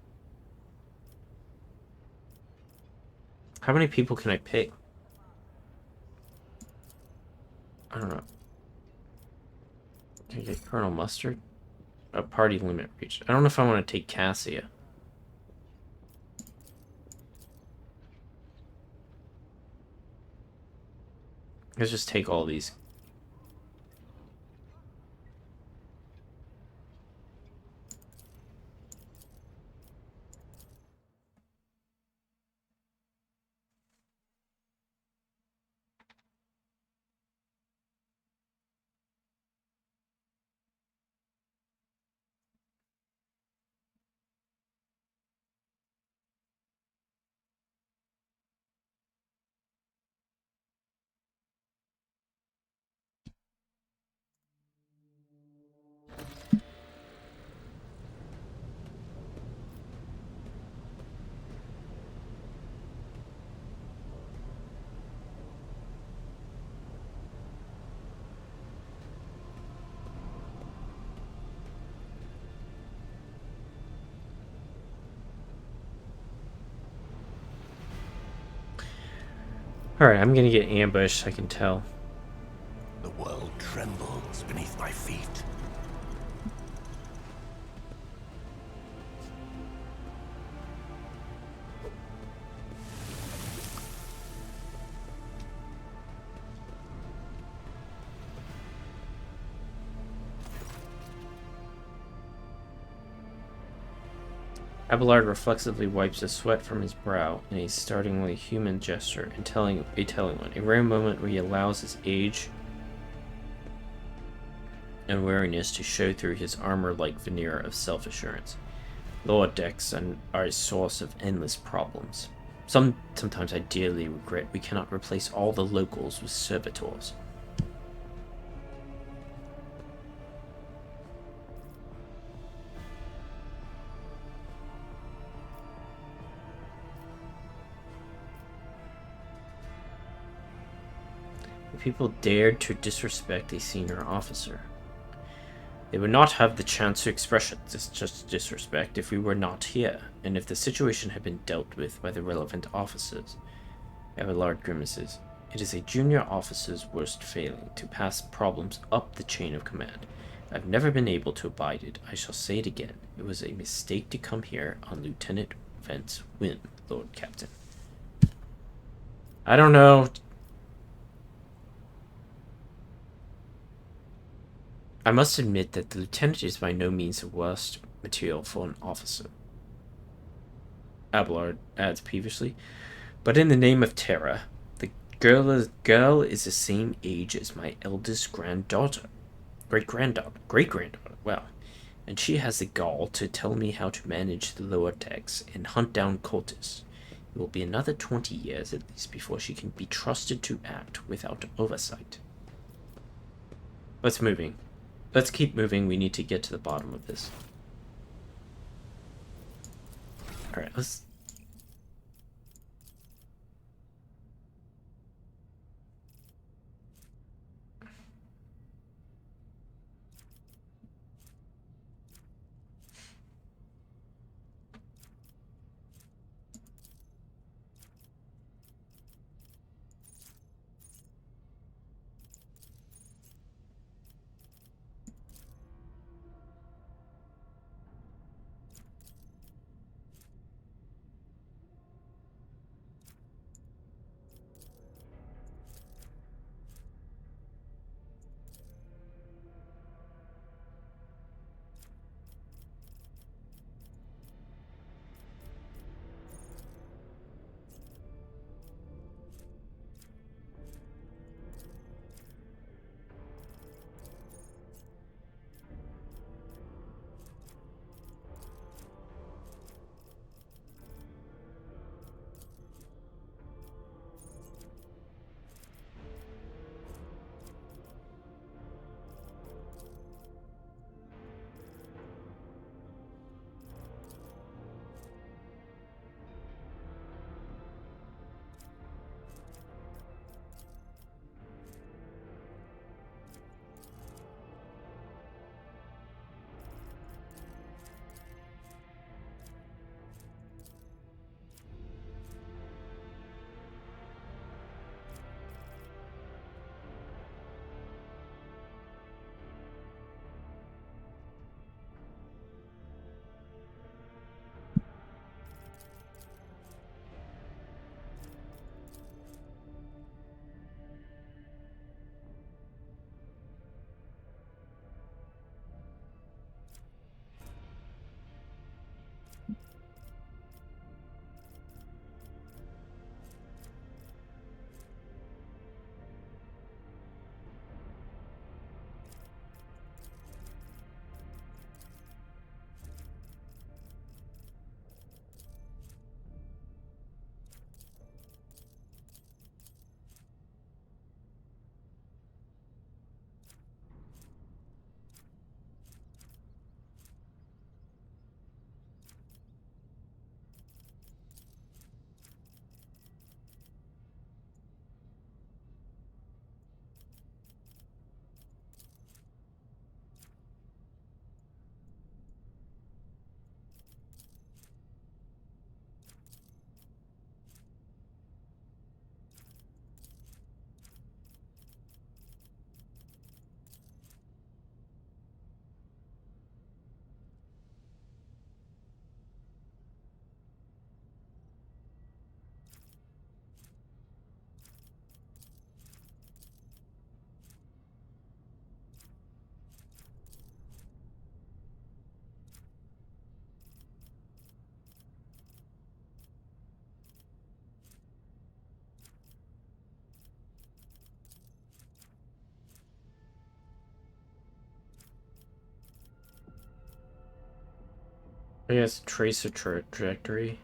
How many people can I pick? I don't know. Can I get Colonel Mustard? A party limit reached. I don't know if I want to take Cassia. Let's just take all these. Alright, I'm gonna get ambushed, I can tell. The world trembles beneath my feet. Abelard reflexively wipes the sweat from his brow in a startlingly human gesture and telling one, a rare moment where he allows his age and wariness to show through his armor-like veneer of self-assurance. Lower decks are a source of endless problems. Sometimes I dearly regret we cannot replace all the locals with servitors. People dared to disrespect a senior officer. They would not have the chance to express just disrespect if we were not here, and if the situation had been dealt with by the relevant officers. Abelard grimaces. It is a junior officer's worst failing to pass problems up the chain of command. I've never been able to abide it. I shall say it again. It was a mistake to come here on Lieutenant Vent's whim, Lord Captain. I don't know. I must admit that the lieutenant is by no means the worst material for an officer. Abelard adds peevishly, but in the name of terror, the girl is the same age as my eldest granddaughter. Great-granddaughter, well, and she has the gall to tell me how to manage the lower decks and hunt down cultists. It will be another 20 years at least before she can be trusted to act without oversight. Let's keep moving. We need to get to the bottom of this. Alright, let's... I guess trace a trajectory.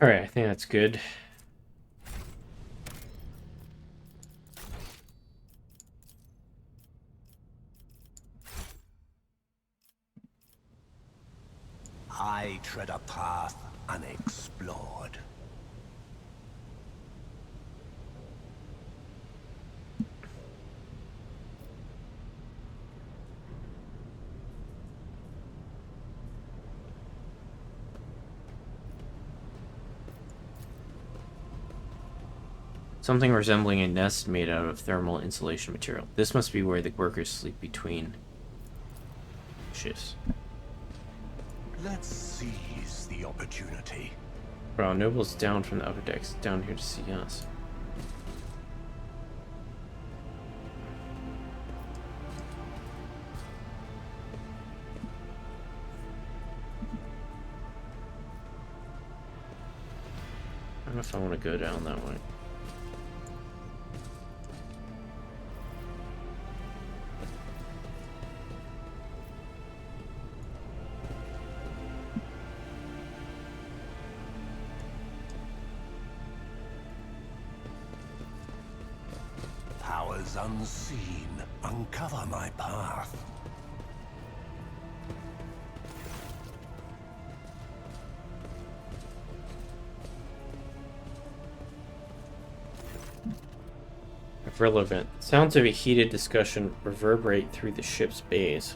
Alright, I think that's good. I tread a path unexplored. Something resembling a nest made out of thermal insulation material. This must be where the workers sleep between shifts. Let's seize the opportunity. Bro, Noble's down from the upper decks, down here to see us. I don't know if I want to go down that way. Powers unseen uncover my path. Relevant. Sounds of a heated discussion reverberate through the ship's bays.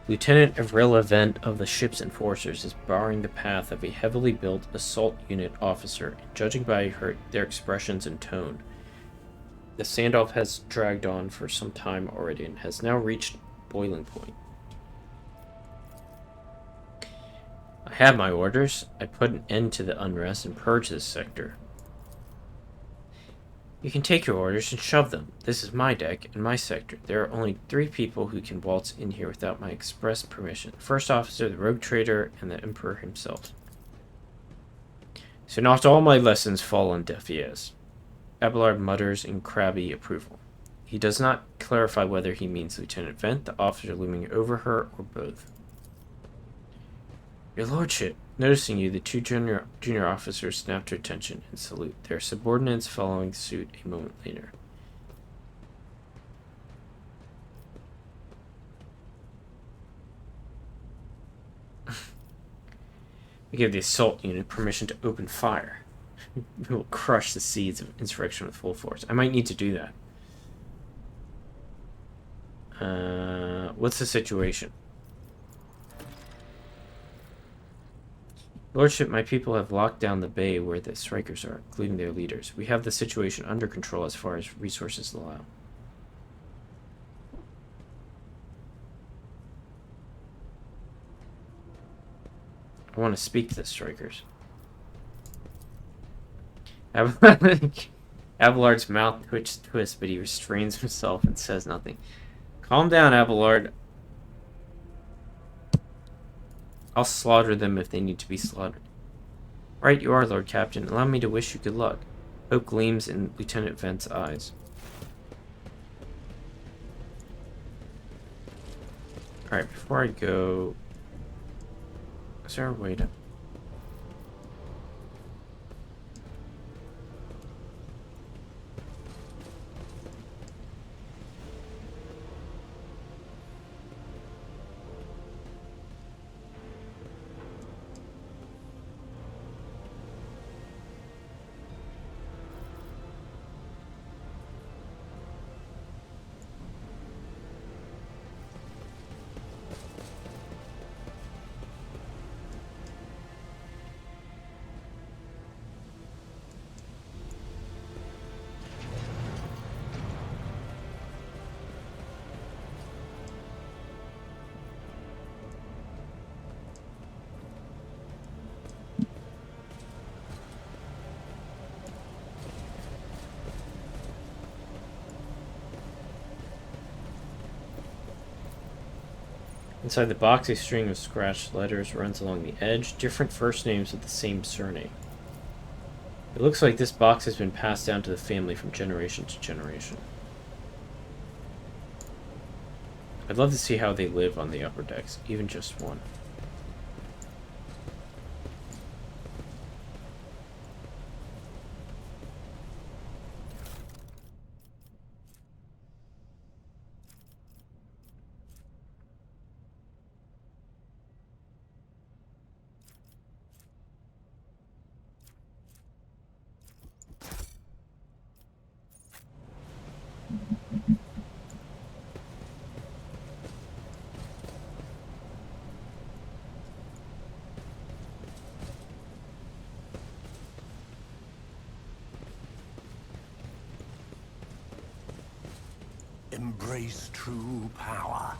Lieutenant Irrelevant of the ship's enforcers is barring the path of a heavily built assault unit officer, and judging by their expressions and tone. The standoff has dragged on for some time already and has now reached boiling point. I have my orders. I put an end to the unrest and purge this sector. You can take your orders and shove them. This is my deck and my sector. There are only 3 people who can waltz in here without my express permission. The first officer, the rogue trader, and the Emperor himself. So not all my lessons fall on deaf ears. Abelard mutters in crabby approval. He does not clarify whether he means Lieutenant Vent, the officer looming over her, or both. Your lordship. Noticing you, the two junior officers snap to attention and salute, their subordinates following suit a moment later. We give the assault unit permission to open fire. We will crush the seeds of insurrection with full force. I might need to do that. What's the situation? Lordship, my people have locked down the bay where the strikers are, including their leaders. We have the situation under control as far as resources allow. I want to speak to the strikers. Abelard's mouth twists, but he restrains himself and says nothing. Calm down, Abelard. I'll slaughter them if they need to be slaughtered. Right you are, Lord Captain. Allow me to wish you good luck. Hope gleams in Lieutenant Vent's eyes. Alright, before I go... Is there a way to... Inside the box, a string of scratched letters runs along the edge, different first names with the same surname. It looks like this box has been passed down to the family from generation to generation. I'd love to see how they live on the upper decks, even just one. Embrace true power.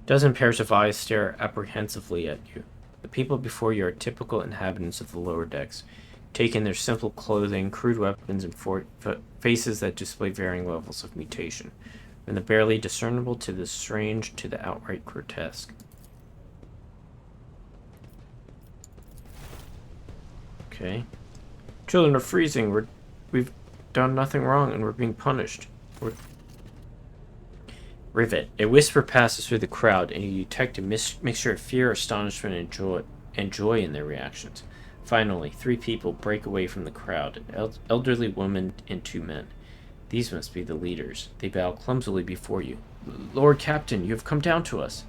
Dozen pairs of eyes stare apprehensively at you. The people before you are typical inhabitants of the lower decks, taking their simple clothing, crude weapons, and faces that display varying levels of mutation, from the barely discernible to the strange to the outright grotesque. Okay. Children are freezing. We've done nothing wrong and we're being punished. Rivet. A whisper passes through the crowd, and you detect a mixture of fear, astonishment, and joy in their reactions. Finally, 3 people break away from the crowd, an elderly woman and 2 men. These must be the leaders. They bow clumsily before you. Lord Captain, you have come down to us.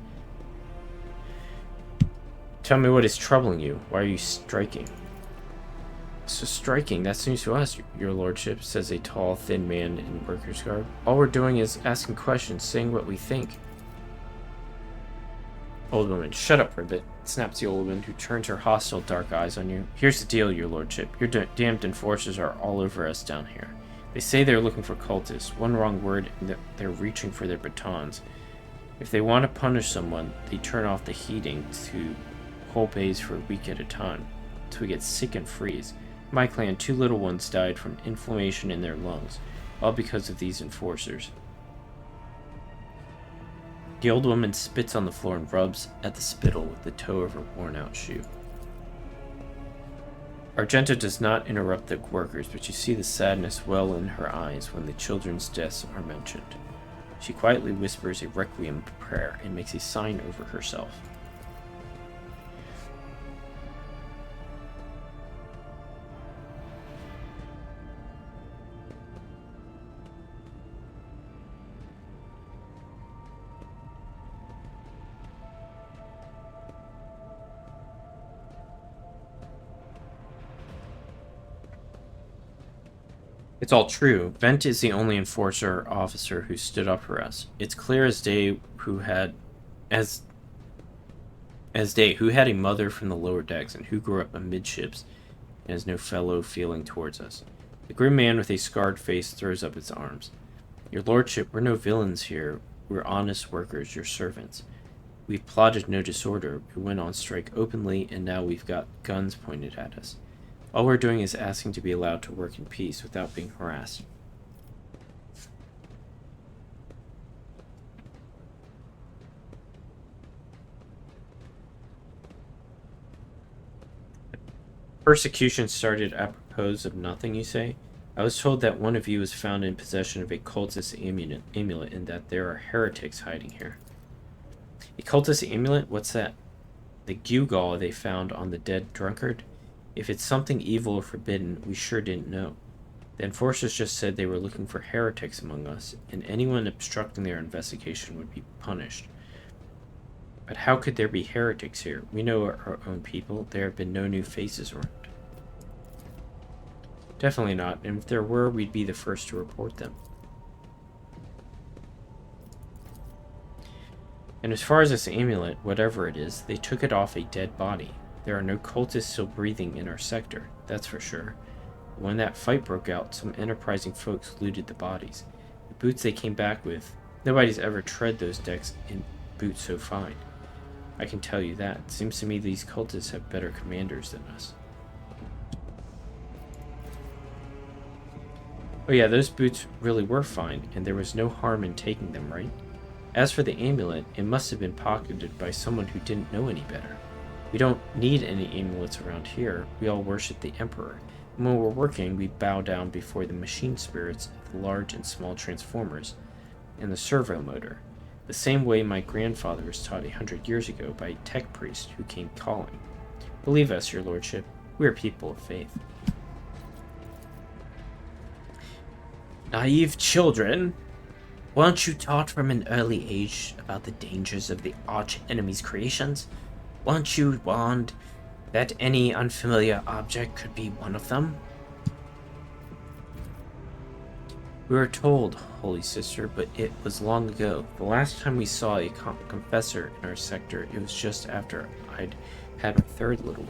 Tell me what is troubling you. Why are you striking? So striking, that's news to us, your lordship, says a tall, thin man in worker's garb. All we're doing is asking questions, saying what we think. Old woman, shut up, Ribbit, snaps the old woman, who turns her hostile dark eyes on you. Here's the deal, your lordship. Your damned enforcers are all over us down here. They say they're looking for cultists. One wrong word and they're reaching for their batons. If they want to punish someone, they turn off the heating to whole bays for a week at a time, until we get sick and freeze. My clan, 2 little ones died from inflammation in their lungs, all because of these enforcers. The old woman spits on the floor and rubs at the spittle with the toe of her worn-out shoe. Argenta does not interrupt the workers, but you see the sadness well in her eyes when the children's deaths are mentioned. She quietly whispers a requiem prayer and makes a sign over herself. It's all true. Vent is the only enforcer officer who stood up for us. It's clear as day who had a mother from the lower decks and who grew up amidships and has no fellow feeling towards us. The grim man with a scarred face throws up his arms. Your lordship, we're no villains here. We're honest workers, your servants. We've plotted no disorder. We went on strike openly, and now we've got guns pointed at us. All we're doing is asking to be allowed to work in peace without being harassed. Persecution started apropos of nothing, you say? I was told that one of you was found in possession of a cultist amulet and that there are heretics hiding here. A cultist amulet? What's that? The gewgaw they found on the dead drunkard? If it's something evil or forbidden, we sure didn't know. The enforcers just said they were looking for heretics among us, and anyone obstructing their investigation would be punished. But how could there be heretics here? We know our own people. There have been no new faces around. Definitely not, and if there were, we'd be the first to report them. And as far as this amulet, whatever it is, they took it off a dead body. There are no cultists still breathing in our sector, that's for sure. When that fight broke out, some enterprising folks looted the bodies. The boots they came back with, nobody's ever tread those decks in boots so fine. I can tell you that. It seems to me these cultists have better commanders than us. Oh yeah, those boots really were fine, and there was no harm in taking them, right? As for the amulet, it must have been pocketed by someone who didn't know any better. We don't need any amulets around here. We all worship the Emperor. And when we're working, we bow down before the machine spirits of the large and small transformers and the servo motor, the same way my grandfather was taught 100 years ago by a tech priest who came calling. Believe us, your lordship, we are people of faith. Naive children! Weren't you taught from an early age about the dangers of the arch-enemy's creations? Weren't you warned that any unfamiliar object could be one of them? We were told, Holy Sister, but it was long ago. The last time we saw a confessor in our sector, it was just after I'd had our third little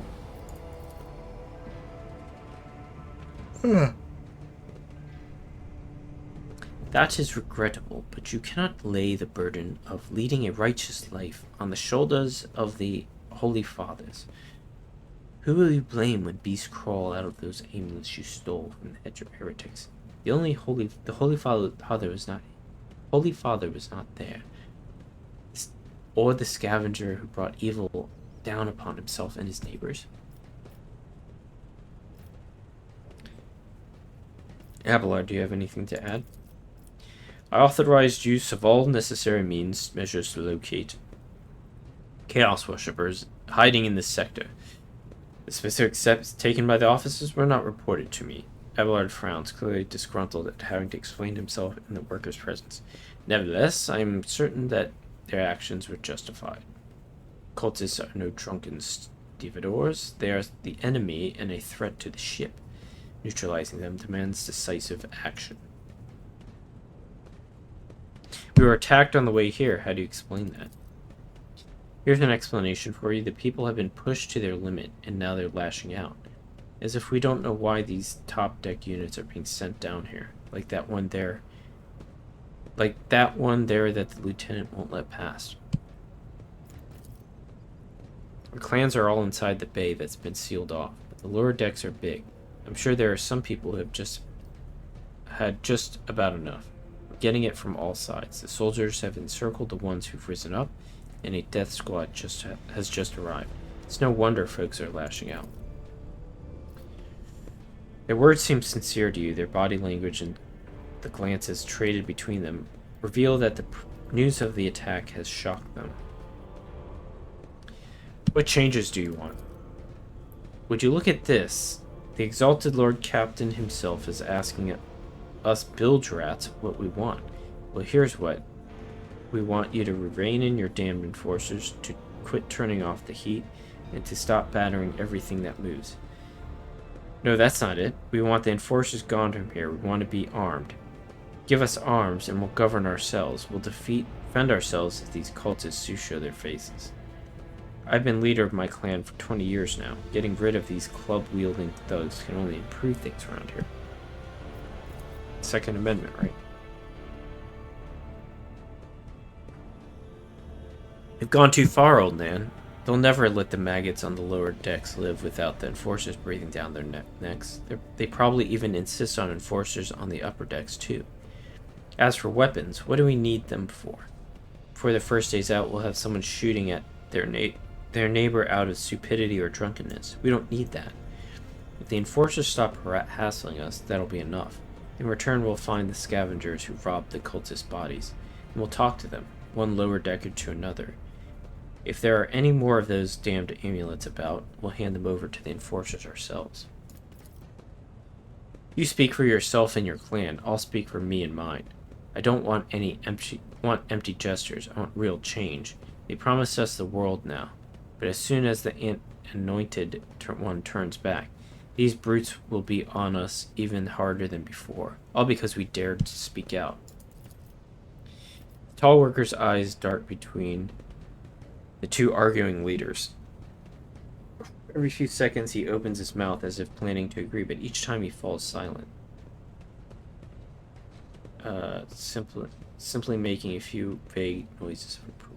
one. That is regrettable, but you cannot lay the burden of leading a righteous life on the shoulders of the Holy Fathers. Who will you blame when beasts crawl out of those amulets you stole from the hedge of heretics? The Holy Father was not there, or the scavenger who brought evil down upon himself and his neighbors. Abelard, do you have anything to add? I authorized use of all necessary measures to locate Chaos worshippers hiding in this sector. The specific steps taken by the officers were not reported to me. Abelard frowns, clearly disgruntled at having to explain himself in the workers' presence. Nevertheless, I am certain that their actions were justified. Cultists are no drunken stevedores. They are the enemy and a threat to the ship. Neutralizing them demands decisive action. We were attacked on the way here. How do you explain that? Here's an explanation for you. The people have been pushed to their limit, and now they're lashing out. As if we don't know why these top deck units are being sent down here. Like that one there that the lieutenant won't let pass. Our clans are all inside the bay that's been sealed off, but the lower decks are big. I'm sure there are some people who have just had just about enough. getting it from all sides. The soldiers have encircled the ones who've risen up, and a death squad has just arrived. It's no wonder folks are lashing out. Their words seem sincere to you. Their body language and the glances traded between them reveal that the news of the attack has shocked them. What changes do you want? Would you look at this? The exalted Lord Captain himself is asking us bilge rats what we want. Well, here's what. We want you to rein in your damned enforcers, to quit turning off the heat, and to stop battering everything that moves. No, that's not it. We want the enforcers gone from here. We want to be armed. Give us arms and we'll govern ourselves. We'll defend ourselves if these cultists do show their faces. I've been leader of my clan for 20 years now. Getting rid of these club-wielding thugs can only improve things around here. Second Amendment, right? You've gone too far, old man. They'll never let the maggots on the lower decks live without the enforcers breathing down their necks. They probably even insist on enforcers on the upper decks, too. As for weapons, what do we need them for? Before the first day's out, we'll have someone shooting at their neighbor out of stupidity or drunkenness. We don't need that. If the enforcers stop hassling us, that'll be enough. In return, we'll find the scavengers who robbed the cultist bodies, and we'll talk to them, one lower decker to another. If there are any more of those damned amulets about, we'll hand them over to the enforcers ourselves. You speak for yourself and your clan. I'll speak for me and mine. I don't want empty gestures. I want real change. They promised us the world now, but as soon as the anointed one turns back, these brutes will be on us even harder than before, all because we dared to speak out. The tall worker's eyes dart between the two arguing leaders. Every few seconds he opens his mouth as if planning to agree, but each time he falls silent. Simply making a few vague noises of approval.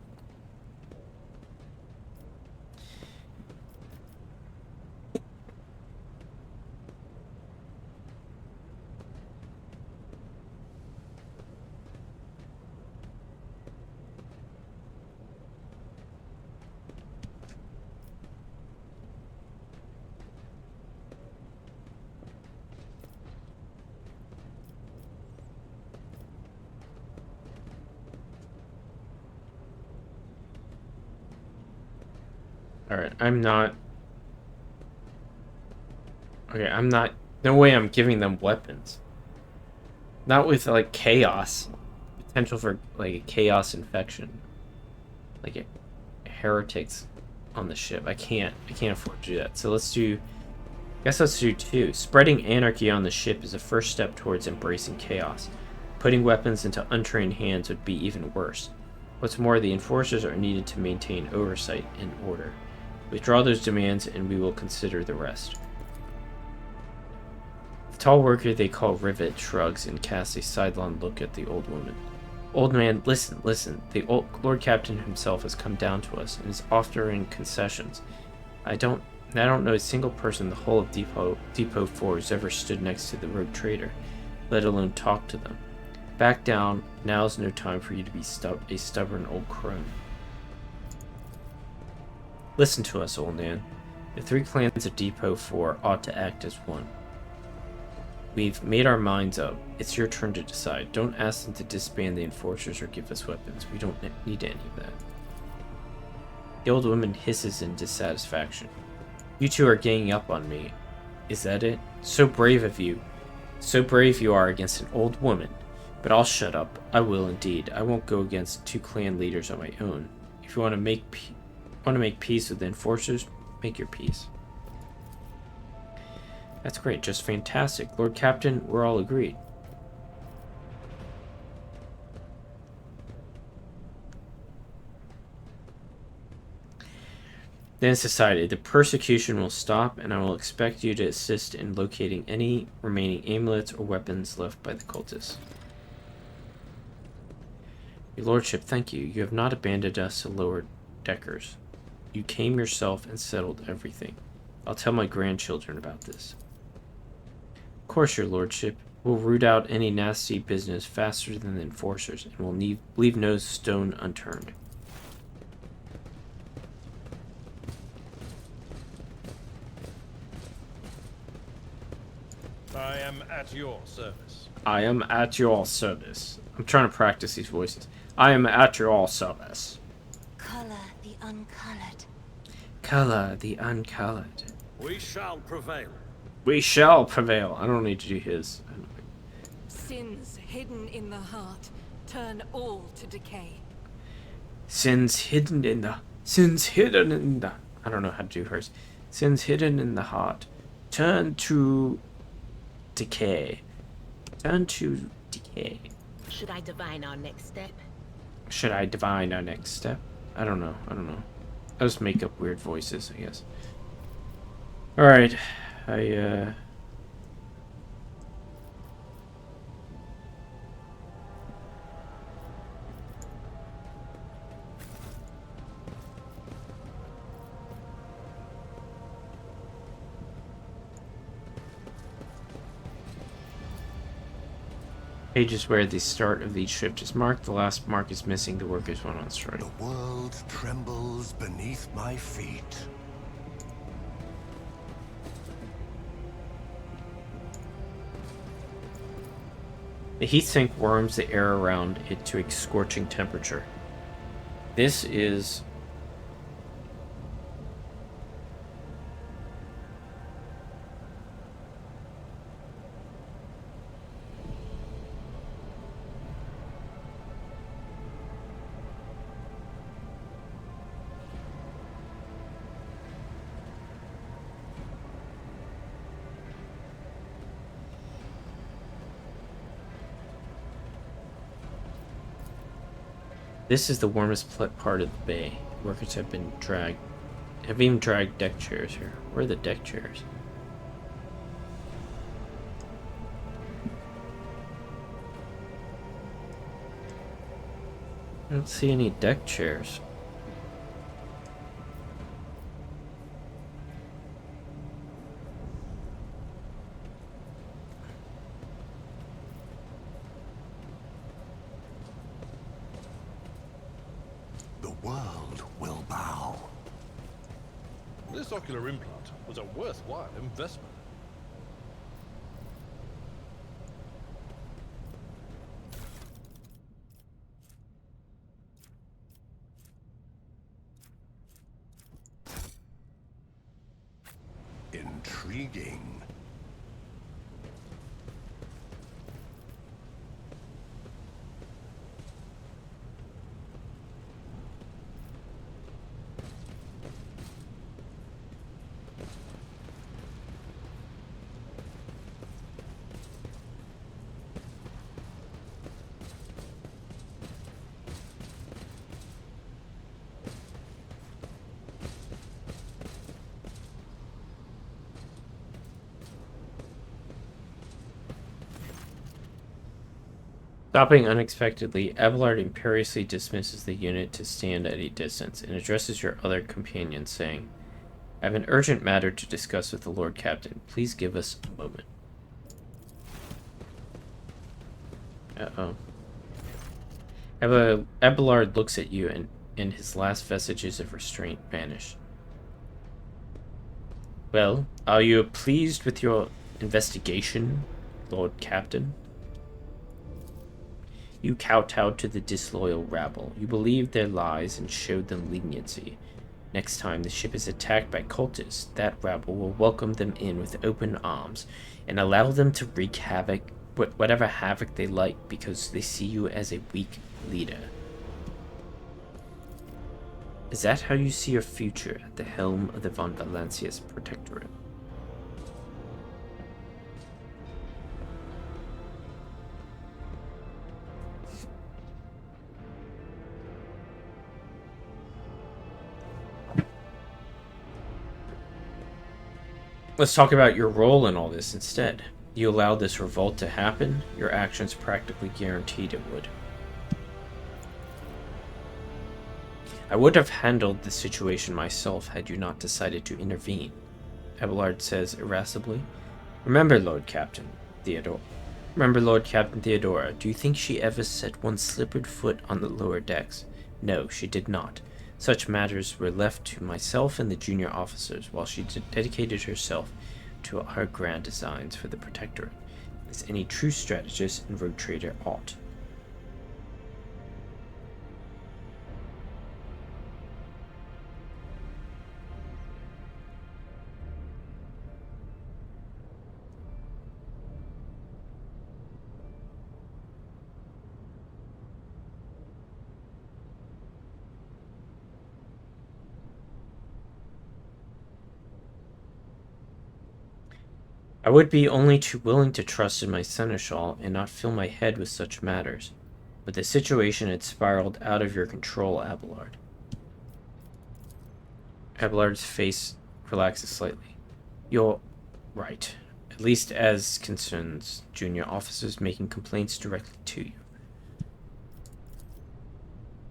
Alright, I'm not... No way I'm giving them weapons. Not with, like, chaos. Potential for, like, a chaos infection. Like, heretics on the ship. I can't afford to do that. So let's do... I guess let's do two. Spreading anarchy on the ship is a first step towards embracing chaos. Putting weapons into untrained hands would be even worse. What's more, the enforcers are needed to maintain oversight and order. Withdraw those demands and we will consider the rest. The tall worker they call Rivet shrugs and casts a sidelong look at the old woman. Old man, listen. The Lord Captain himself has come down to us and is offering concessions. I don't know a single person in the whole of Depot 4 who's ever stood next to the rogue trader, let alone talk to them. Back down. Now's no time for you to be a stubborn old crone. Listen to us, old man. The three clans of Depot 4 ought to act as one. We've made our minds up. It's your turn to decide. Don't ask them to disband the enforcers or give us weapons. We don't need any of that. The old woman hisses in dissatisfaction. You two are ganging up on me. Is that it? So brave of you. So brave you are against an old woman. But I'll shut up. I will indeed. I won't go against two clan leaders on my own. If you want to make peace with the enforcers, make your peace. That's great, just fantastic. Lord Captain, we're all agreed. Then it's decided, the persecution will stop, and I will expect you to assist in locating any remaining amulets or weapons left by the cultists. Your Lordship, thank you. You have not abandoned us to lower deckers. You came yourself and settled everything. I'll tell my grandchildren about this. Of course, your lordship. We'll root out any nasty business faster than the enforcers, and we'll leave no stone unturned. I am at your service. I am at your service. I'm trying to practice these voices. I am at your service. Color the uncolored. Color the uncolored. We shall prevail. We shall prevail. I don't need to do his. Sins hidden in the heart turn all to decay. Sins hidden in the. I don't know how to do hers. Sins hidden in the heart turn to decay. Turn to decay. Should I divine our next step? Should I divine our next step? I don't know. I'll just make up weird voices, I guess. Alright. Pages where the start of each shift is marked. The last mark is missing. The workers went on strike. The world trembles beneath my feet. The heat sink warms the air around it to a scorching temperature. This is... This is the warmest part of the bay. Workers have even dragged deck chairs here. Where are the deck chairs? I don't see any deck chairs. This ocular implant was a worthwhile investment. Intriguing. Stopping unexpectedly, Abelard imperiously dismisses the unit to stand at a distance and addresses your other companion, saying, I have an urgent matter to discuss with the Lord Captain. Please give us a moment. Uh-oh. Abelard looks at you, and his last vestiges of restraint vanish. Well, are you pleased with your investigation, Lord Captain? You kowtowed to the disloyal rabble. You believed their lies and showed them leniency. Next time the ship is attacked by cultists, that rabble will welcome them in with open arms and allow them to wreak havoc, whatever havoc they like, because they see you as a weak leader. Is that how you see your future at the helm of the Von Valencia's Protectorate? Let's talk about your role in all this instead. You allowed this revolt to happen. Your actions practically guaranteed it would. I would have handled the situation myself had you not decided to intervene, Abelard says irascibly. Remember, Lord Captain, Theodore, Remember Lord Captain Theodora, do you think she ever set one slippered foot on the lower decks? No, she did not. Such matters were left to myself and the junior officers, while she dedicated herself to our grand designs for the Protectorate, as any true strategist and rogue trader ought. I would be only too willing to trust in my seneschal and not fill my head with such matters, but the situation had spiraled out of your control, Abelard. Abelard's face relaxes slightly. You're right, at least as concerns junior officers making complaints directly to you.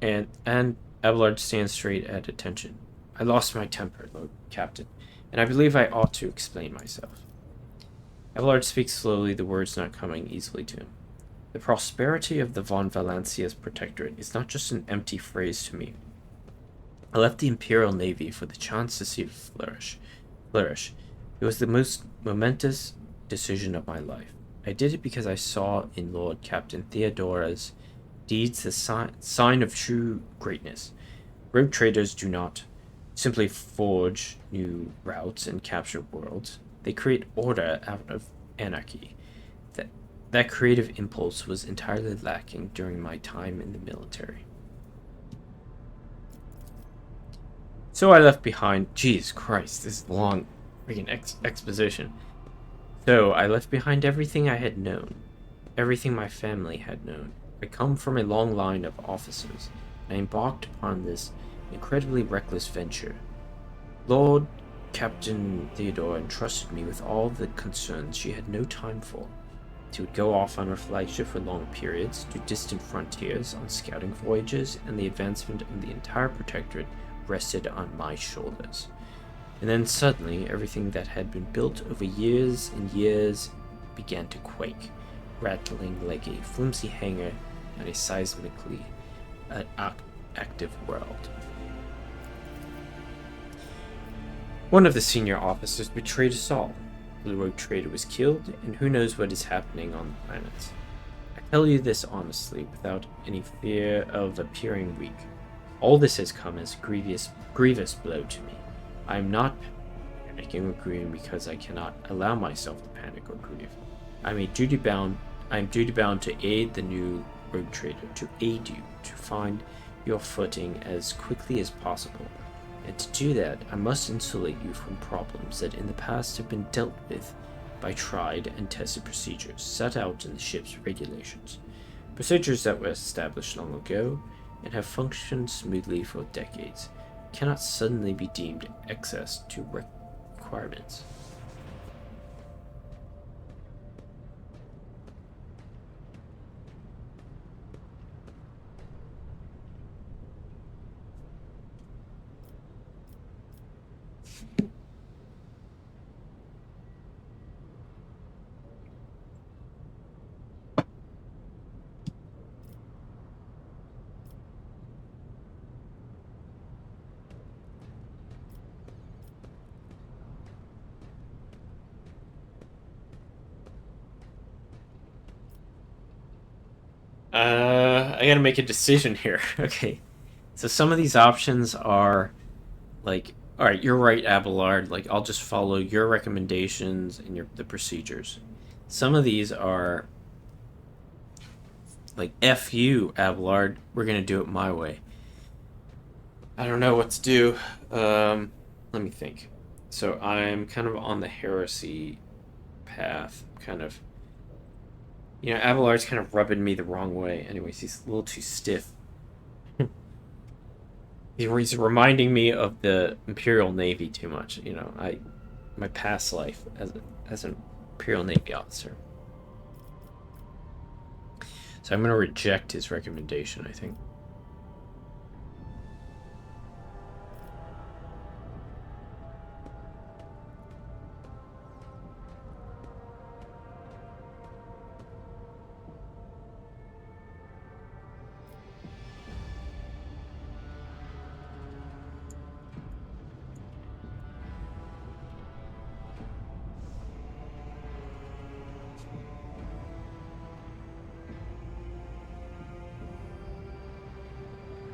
And Abelard stands straight at attention. I lost my temper, Lord Captain, and I believe I ought to explain myself. Abelard speaks slowly, the words not coming easily to him. The prosperity of the von Valancia's protectorate is not just an empty phrase to me. I left the Imperial Navy for the chance to see it flourish. It was the most momentous decision of my life. I did it because I saw in Lord Captain Theodora's deeds the sign of true greatness. Rogue traders do not simply forge new routes and capture worlds. They create order out of anarchy. That creative impulse was entirely lacking during my time in the military. So I left behind... Jesus Christ, this is long freaking exposition. So I left behind everything I had known. Everything my family had known. I come from a long line of officers. I embarked upon this incredibly reckless venture. Lord Captain Theodora entrusted me with all the concerns she had no time for. She would go off on her flagship for long periods, to distant frontiers, on scouting voyages, and the advancement of the entire Protectorate rested on my shoulders. And then suddenly, everything that had been built over years and years began to quake, rattling like a flimsy hanger on a seismically active world. One of the senior officers betrayed us all. The rogue trader was killed, and who knows what is happening on the planets. I tell you this honestly, without any fear of appearing weak. All this has come as a grievous blow to me. I am not panicking or grieving because I cannot allow myself to panic or grieve. I am duty bound to aid the new rogue trader, to aid you, to find your footing as quickly as possible. And to do that, I must insulate you from problems that in the past have been dealt with by tried and tested procedures set out in the ship's regulations. Procedures that were established long ago and have functioned smoothly for decades cannot suddenly be deemed excess to requirements. I gotta make a decision here. Okay. So some of these options are like, alright, you're right, Abelard. Like, I'll just follow your recommendations and the procedures. Some of these are like, F you, Abelard. We're gonna do it my way. I don't know what to do. Let me think. So I'm kind of on the heresy path, kind of. You know, Abelard's kind of rubbing me the wrong way. Anyways, he's a little too stiff. He's reminding me of the Imperial Navy too much. You know, my past life as an Imperial Navy officer. So I'm going to reject his recommendation, I think.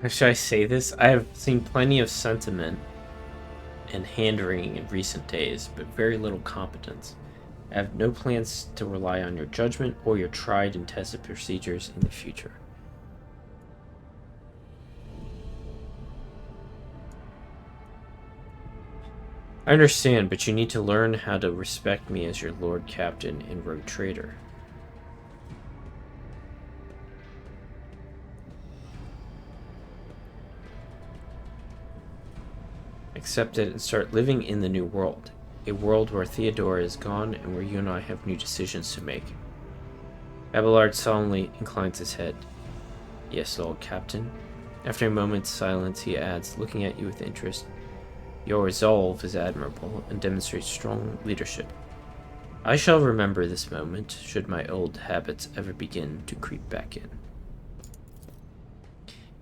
How should I say this? I have seen plenty of sentiment and hand-wringing in recent days, but very little competence. I have no plans to rely on your judgment or your tried and tested procedures in the future. I understand, but you need to learn how to respect me as your Lord Captain and Rogue Trader. Accept it and start living in the new world. A world where Theodora is gone and where you and I have new decisions to make. Abelard solemnly inclines his head. Yes, Lord Captain. After a moment's silence, he adds, looking at you with interest, your resolve is admirable and demonstrates strong leadership. I shall remember this moment, should my old habits ever begin to creep back in.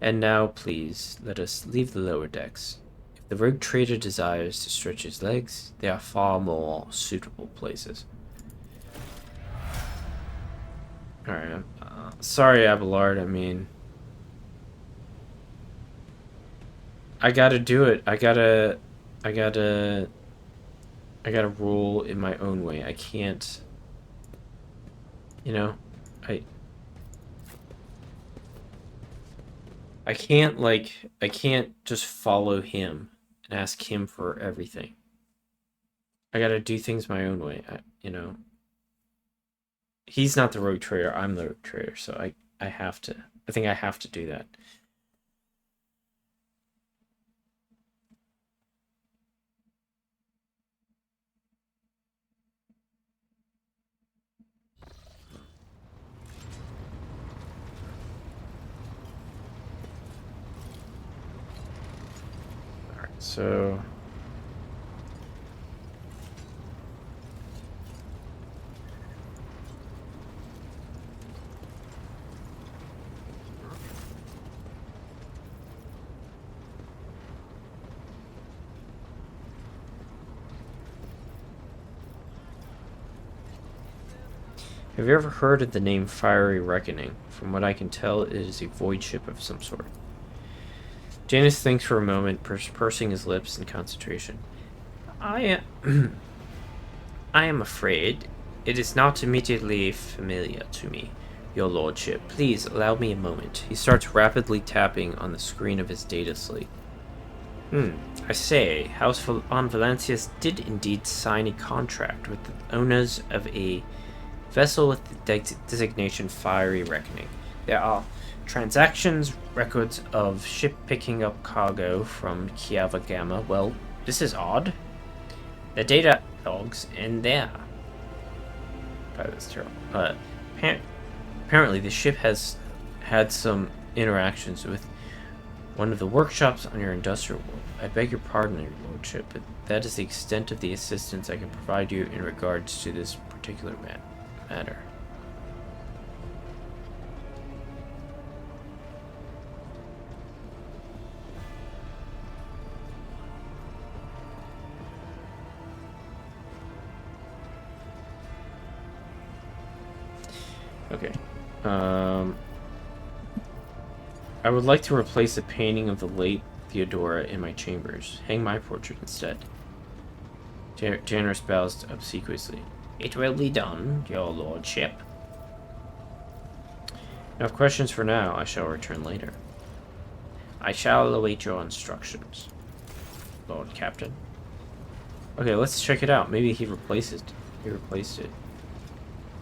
And now, please, let us leave the lower decks. If the Rogue Trader desires to stretch his legs, there are far more suitable places. Alright, sorry, Abelard, I mean... I gotta do it. I gotta rule in my own way. I can't, you know, I can't just follow him and ask him for everything. I gotta do things my own way. You know, he's not the Rogue Trader. I'm the Rogue Trader, so I have to. I think I have to do that. So have you ever heard of the name Fiery Reckoning? From what I can tell, it is a void ship of some sort. Janus thinks for a moment, pursing his lips in concentration. I am afraid it is not immediately familiar to me, your lordship. Please allow me a moment. He starts rapidly tapping on the screen of his data slate. I say, House von Valancius did indeed sign a contract with the owners of a vessel with the designation Fiery Reckoning. There are transactions, records of ship picking up cargo from Kiava Gamma. Well, this is odd. The data logs in there. That's terrible. Apparently the ship has had some interactions with one of the workshops on your industrial world. I beg your pardon, your lordship, but that is the extent of the assistance I can provide you in regards to this particular matter. Okay. I would like to replace a painting of the late Theodora in my chambers. Hang my portrait instead. Janus bows obsequiously. It will be done, your lordship. No questions for now. I shall return later. I shall await your instructions, Lord Captain. Okay, let's check it out. Maybe he replaced it.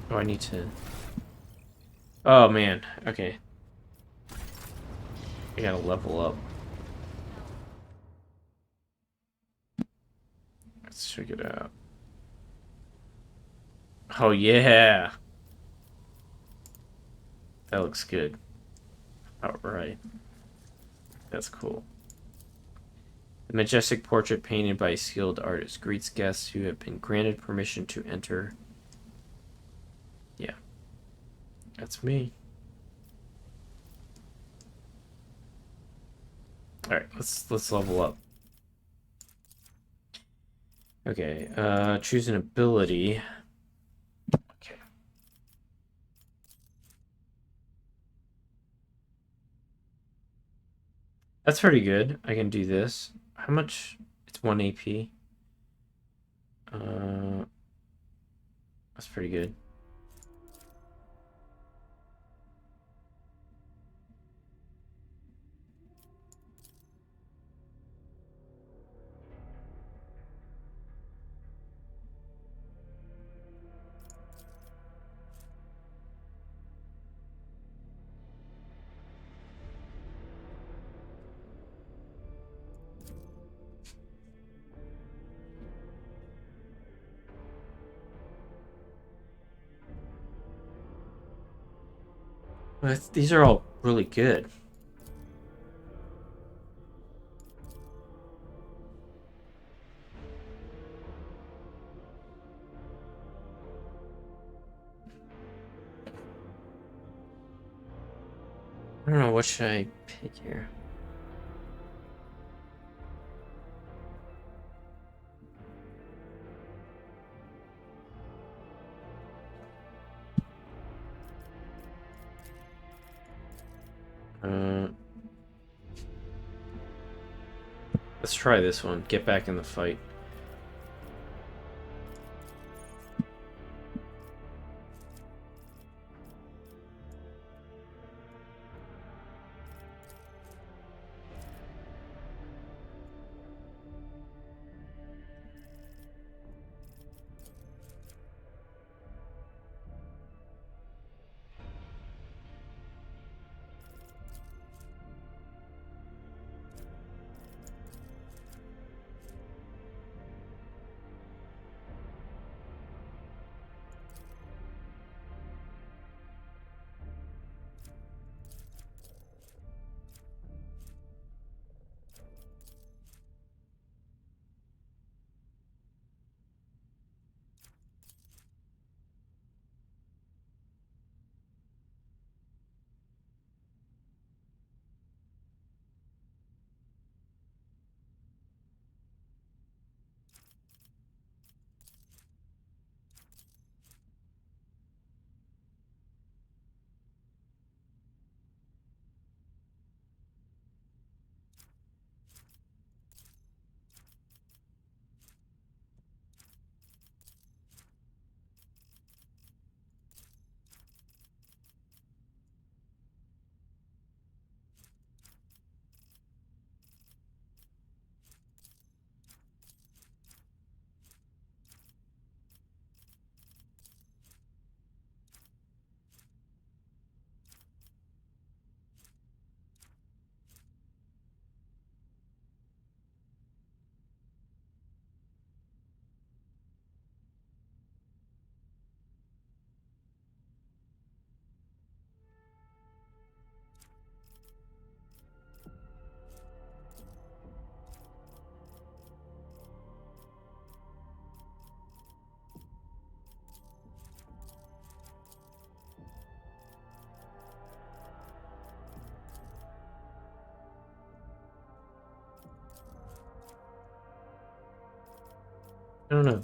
Oh, I need to... Oh, man. Okay. I gotta level up. Let's check it out. Oh, yeah! That looks good. Alright. That's cool. The majestic portrait painted by a skilled artist greets guests who have been granted permission to enter. Yeah. That's me. Alright, let's level up. Okay, choose an ability. Okay. That's pretty good. I can do this. How much? It's 1 AP. That's pretty good. These are all really good. I don't know, what should I pick here? Let's try this one. Get back in the fight. I don't know.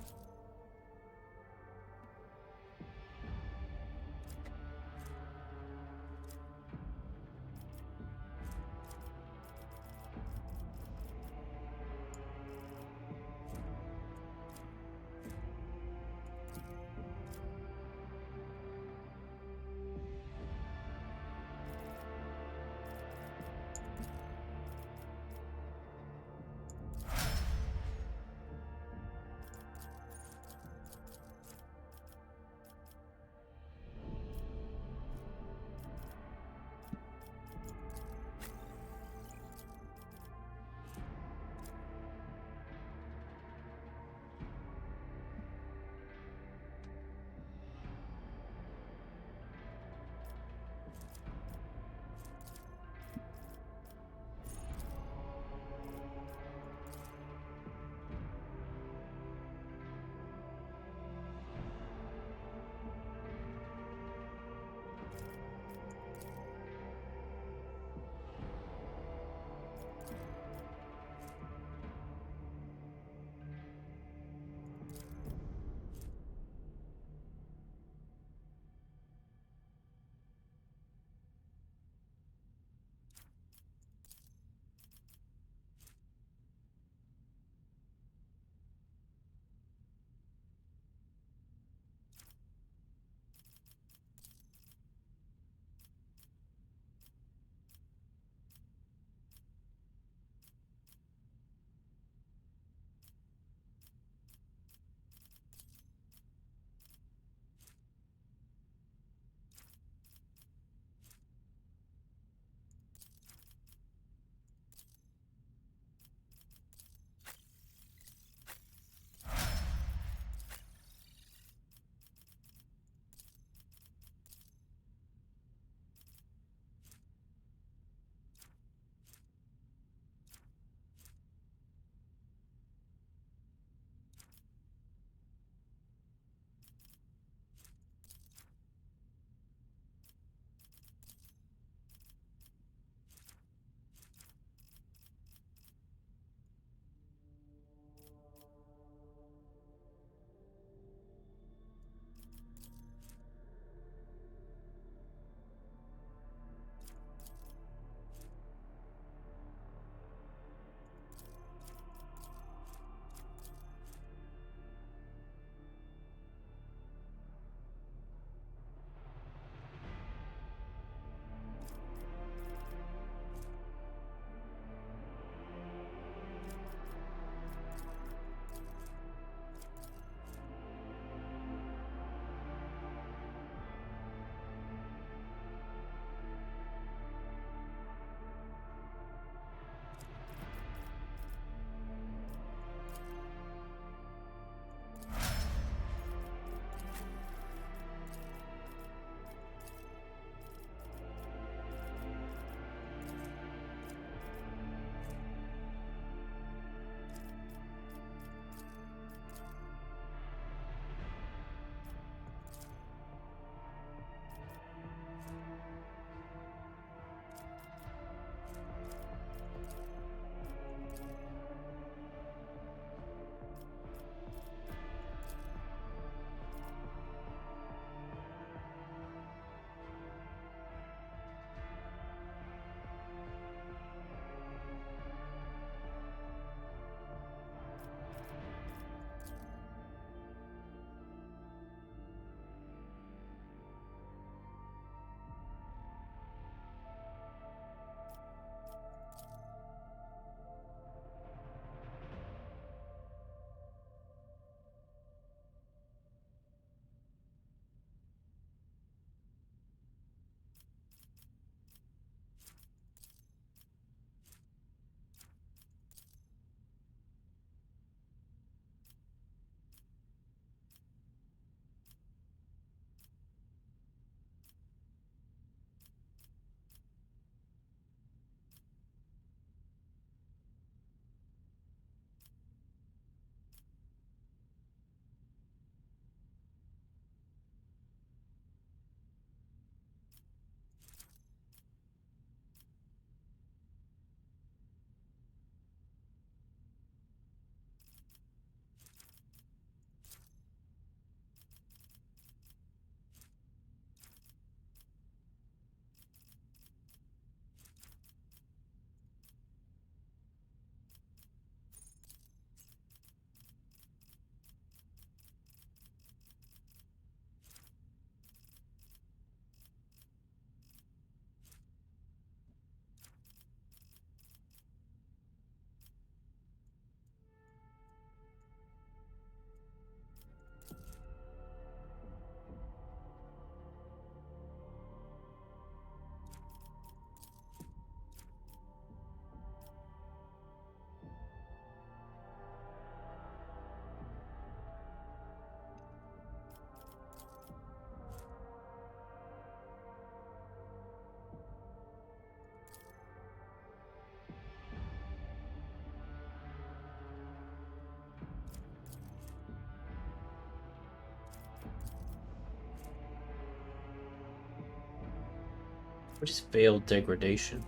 What is veiled degradation?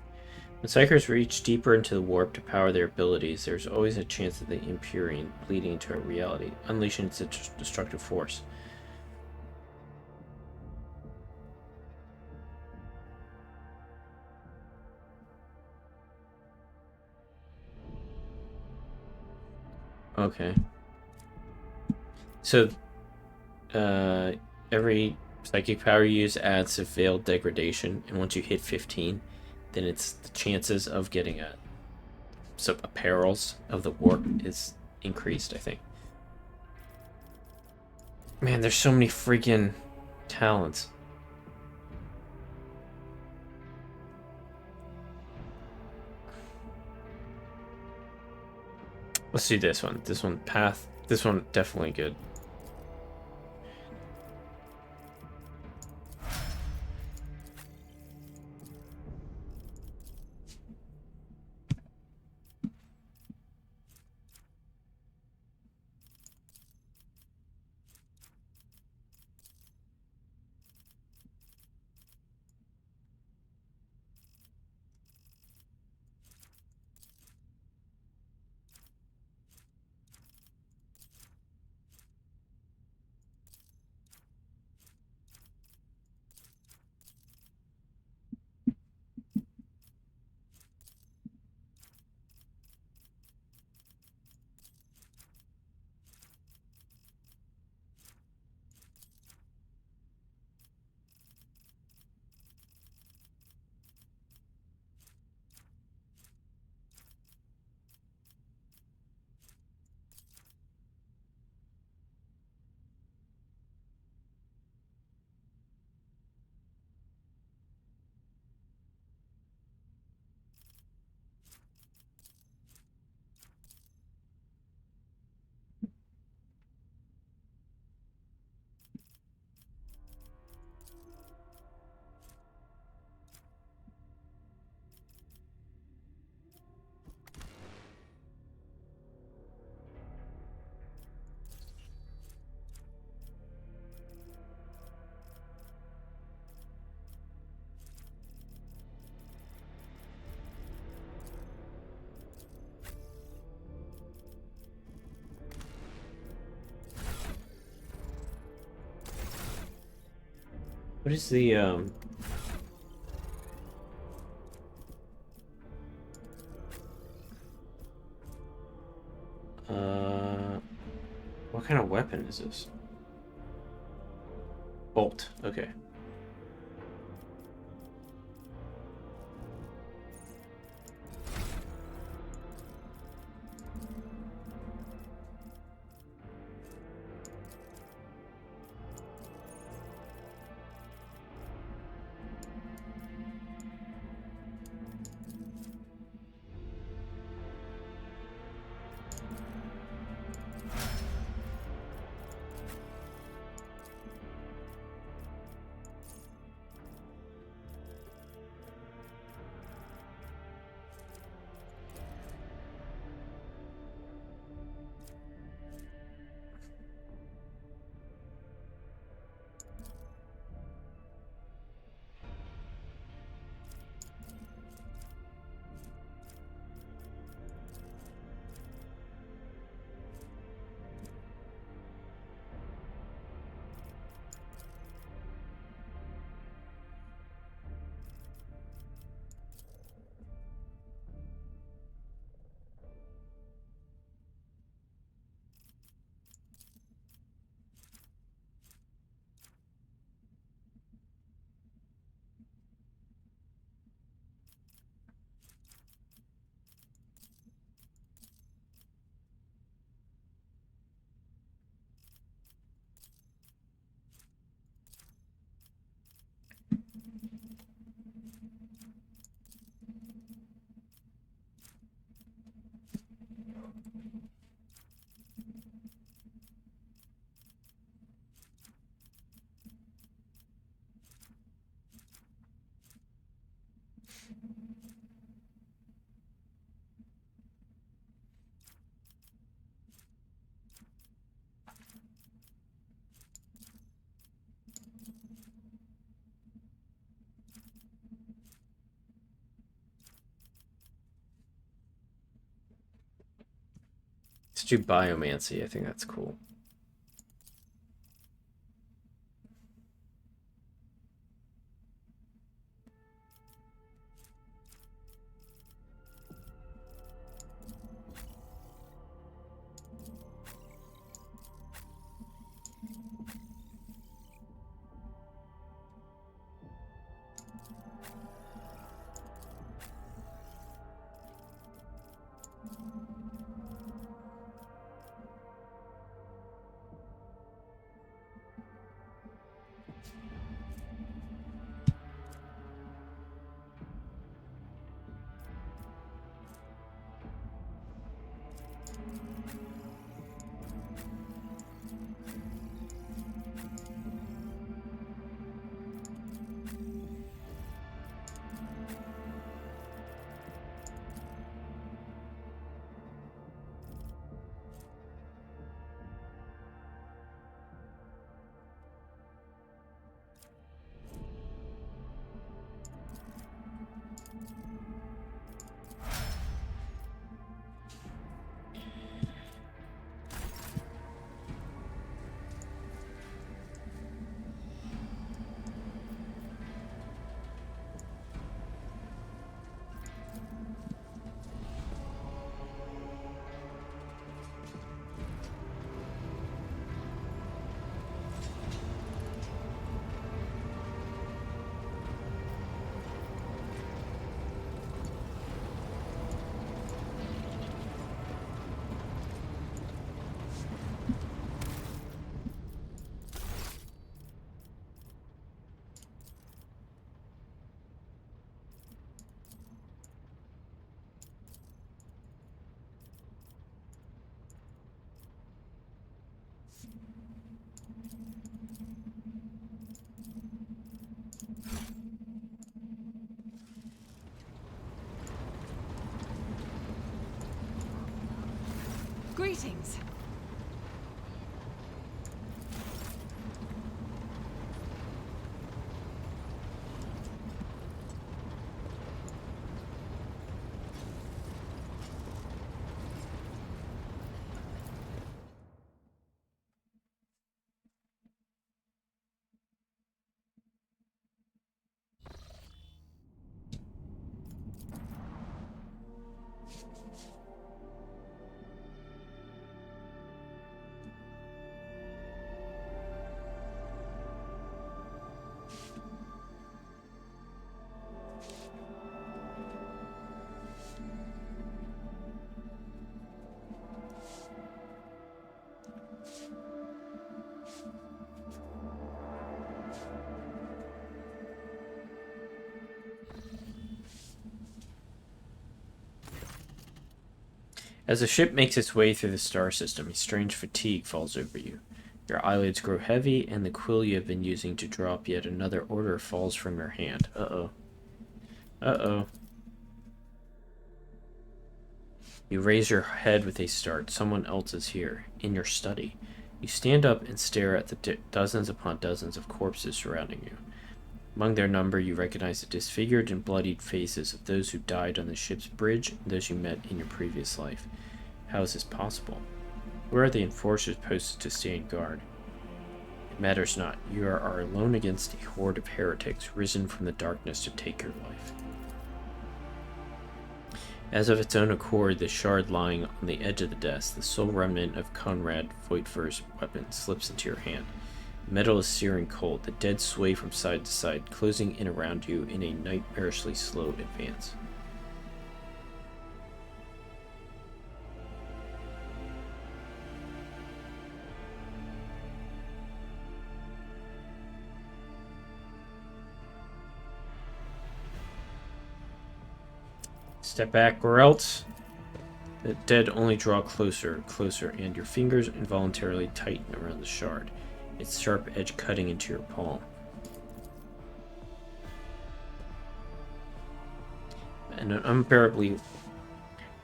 When Psychers reach deeper into the warp to power their abilities, there's always a chance of the Empyrean bleeding into reality, unleashing its destructive force. Okay. So, every psychic power you use adds a veiled degradation, and once you hit 15, then it's the chances of getting a perils of the warp is increased, I think. Man, there's so many freaking talents. Let's do this one. This one, path. This one, definitely good. What is the what kind of weapon is this? Bolt. Okay. do biomancy. I think that's cool. Greetings. As the ship makes its way through the star system, a strange fatigue falls over you. Your eyelids grow heavy, and the quill you have been using to draw up yet another order falls from your hand. Uh-oh. Uh-oh. You raise your head with a start. Someone else is here, in your study. You stand up and stare at the dozens upon dozens of corpses surrounding you. Among their number, you recognize the disfigured and bloodied faces of those who died on the ship's bridge and those you met in your previous life. How is this possible? Where are the enforcers posted to stand guard? It matters not. You are alone against a horde of heretics risen from the darkness to take your life. As of its own accord, the shard lying on the edge of the desk, the sole remnant of Conrad Voigtver's weapon, slips into your hand. The metal is searing cold. The dead sway from side to side, closing in around you in a nightmarishly slow advance. Step back or else. The dead only draw closer and closer, and your fingers involuntarily tighten around the shard, its sharp edge cutting into your palm. And an unbearably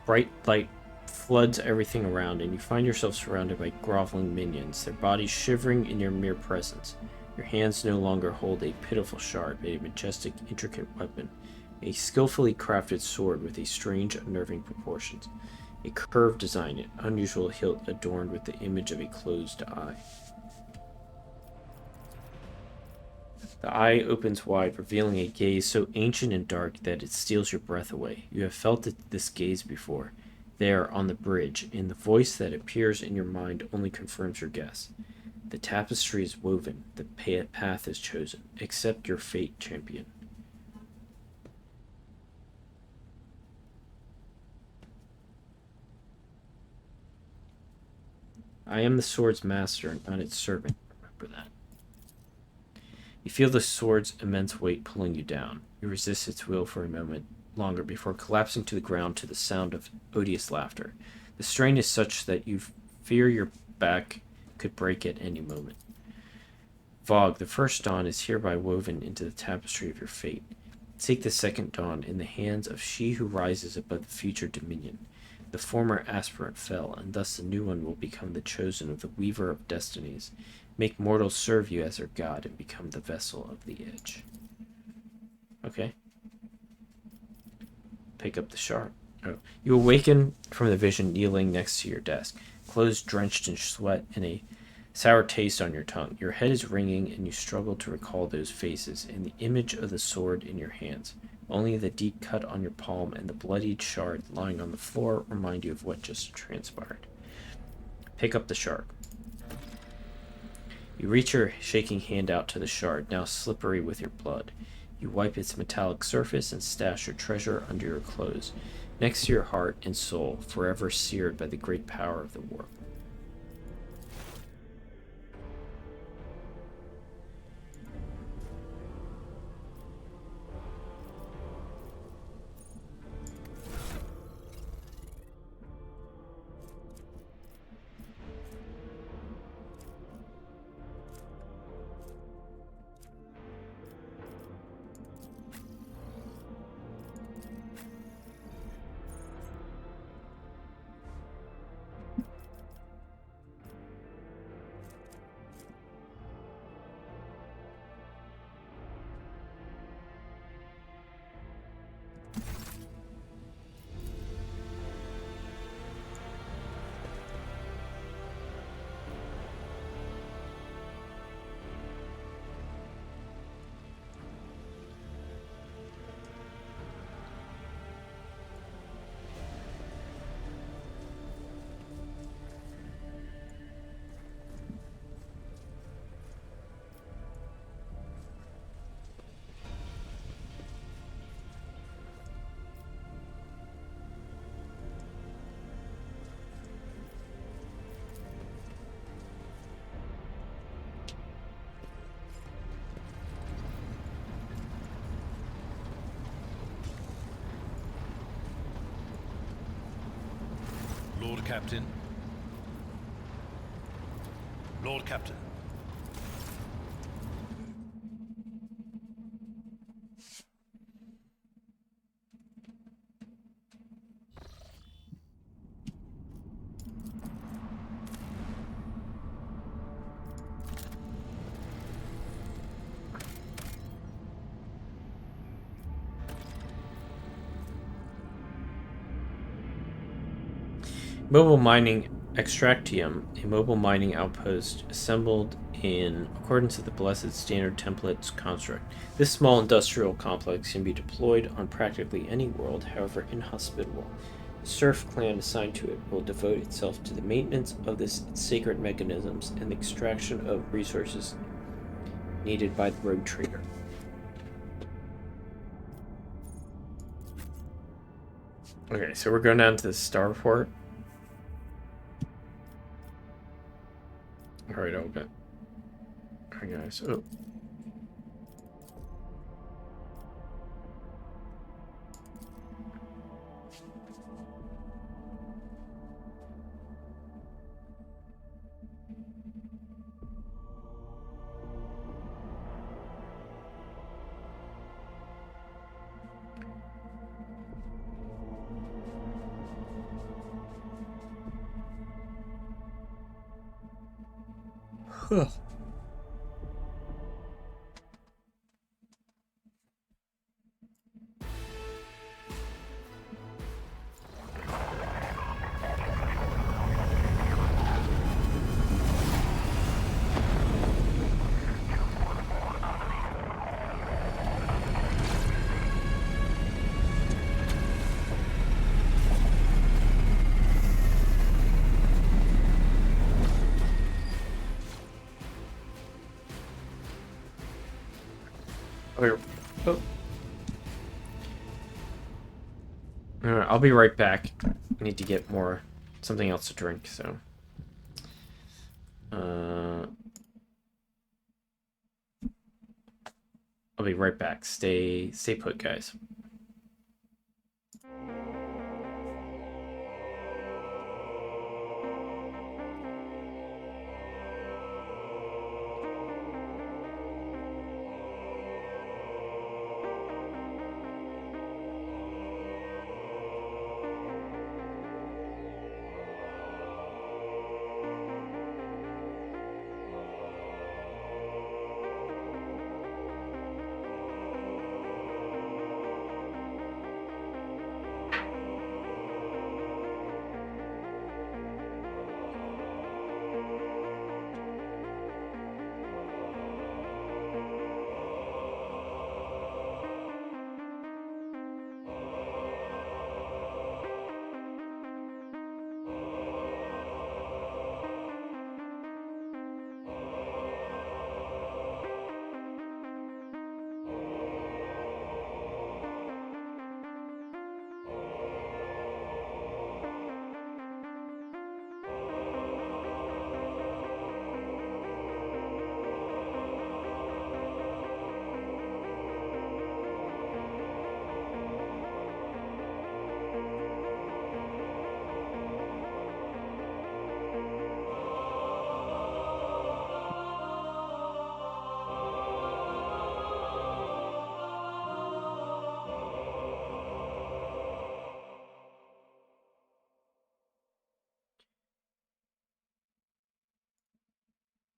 bright light floods everything around, and you find yourself surrounded by groveling minions, their bodies shivering in your mere presence. Your hands no longer hold a pitiful shard, but a majestic, intricate weapon, a skillfully crafted sword with a strange, unnerving proportions. a curved design, an unusual hilt adorned with the image of a closed eye. The eye opens wide, revealing a gaze so ancient and dark that it steals your breath away. You have felt this gaze before, there on the bridge, and the voice that appears in your mind only confirms your guess. The tapestry is woven, the path is chosen. Accept your fate, champion. I am the sword's master and not its servant. Remember that. You feel the sword's immense weight pulling you down. You resist its will for a moment longer before collapsing to the ground to the sound of odious laughter. The strain is such that you fear your back could break at any moment. Vogue, the first dawn is hereby woven into the tapestry of your fate. Take the second dawn in the hands of she who rises above the future dominion. The former aspirant fell, and thus the new one will become the chosen of the weaver of destinies. Make mortals serve you as their god and become the vessel of the edge. Okay. Pick up the shard. Oh. You awaken from the vision kneeling next to your desk, clothes drenched in sweat and a sour taste on your tongue. Your head is ringing and you struggle to recall those faces and the image of the sword in your hands. Only the deep cut on your palm and the bloodied shard lying on the floor remind you of what just transpired. Pick up the shard. You reach your shaking hand out to the shard, now slippery with your blood. You wipe its metallic surface and stash your treasure under your clothes, next to your heart and soul, forever seared by the great power of the world. Lord Captain. Lord Captain. Mobile Mining Extractium, a mobile mining outpost assembled in accordance with the Blessed Standard Templates construct. This small industrial complex can be deployed on practically any world, however inhospitable. The Serf clan assigned to it will devote itself to the maintenance of this sacred mechanisms and the extraction of resources needed by the rogue trader. Okay, so we're going down to the starport. Alright, open. Alright, guys. Oh. Huh. Alright, I'll be right back. I need to get something else to drink, so. I'll be right back. Stay put, guys.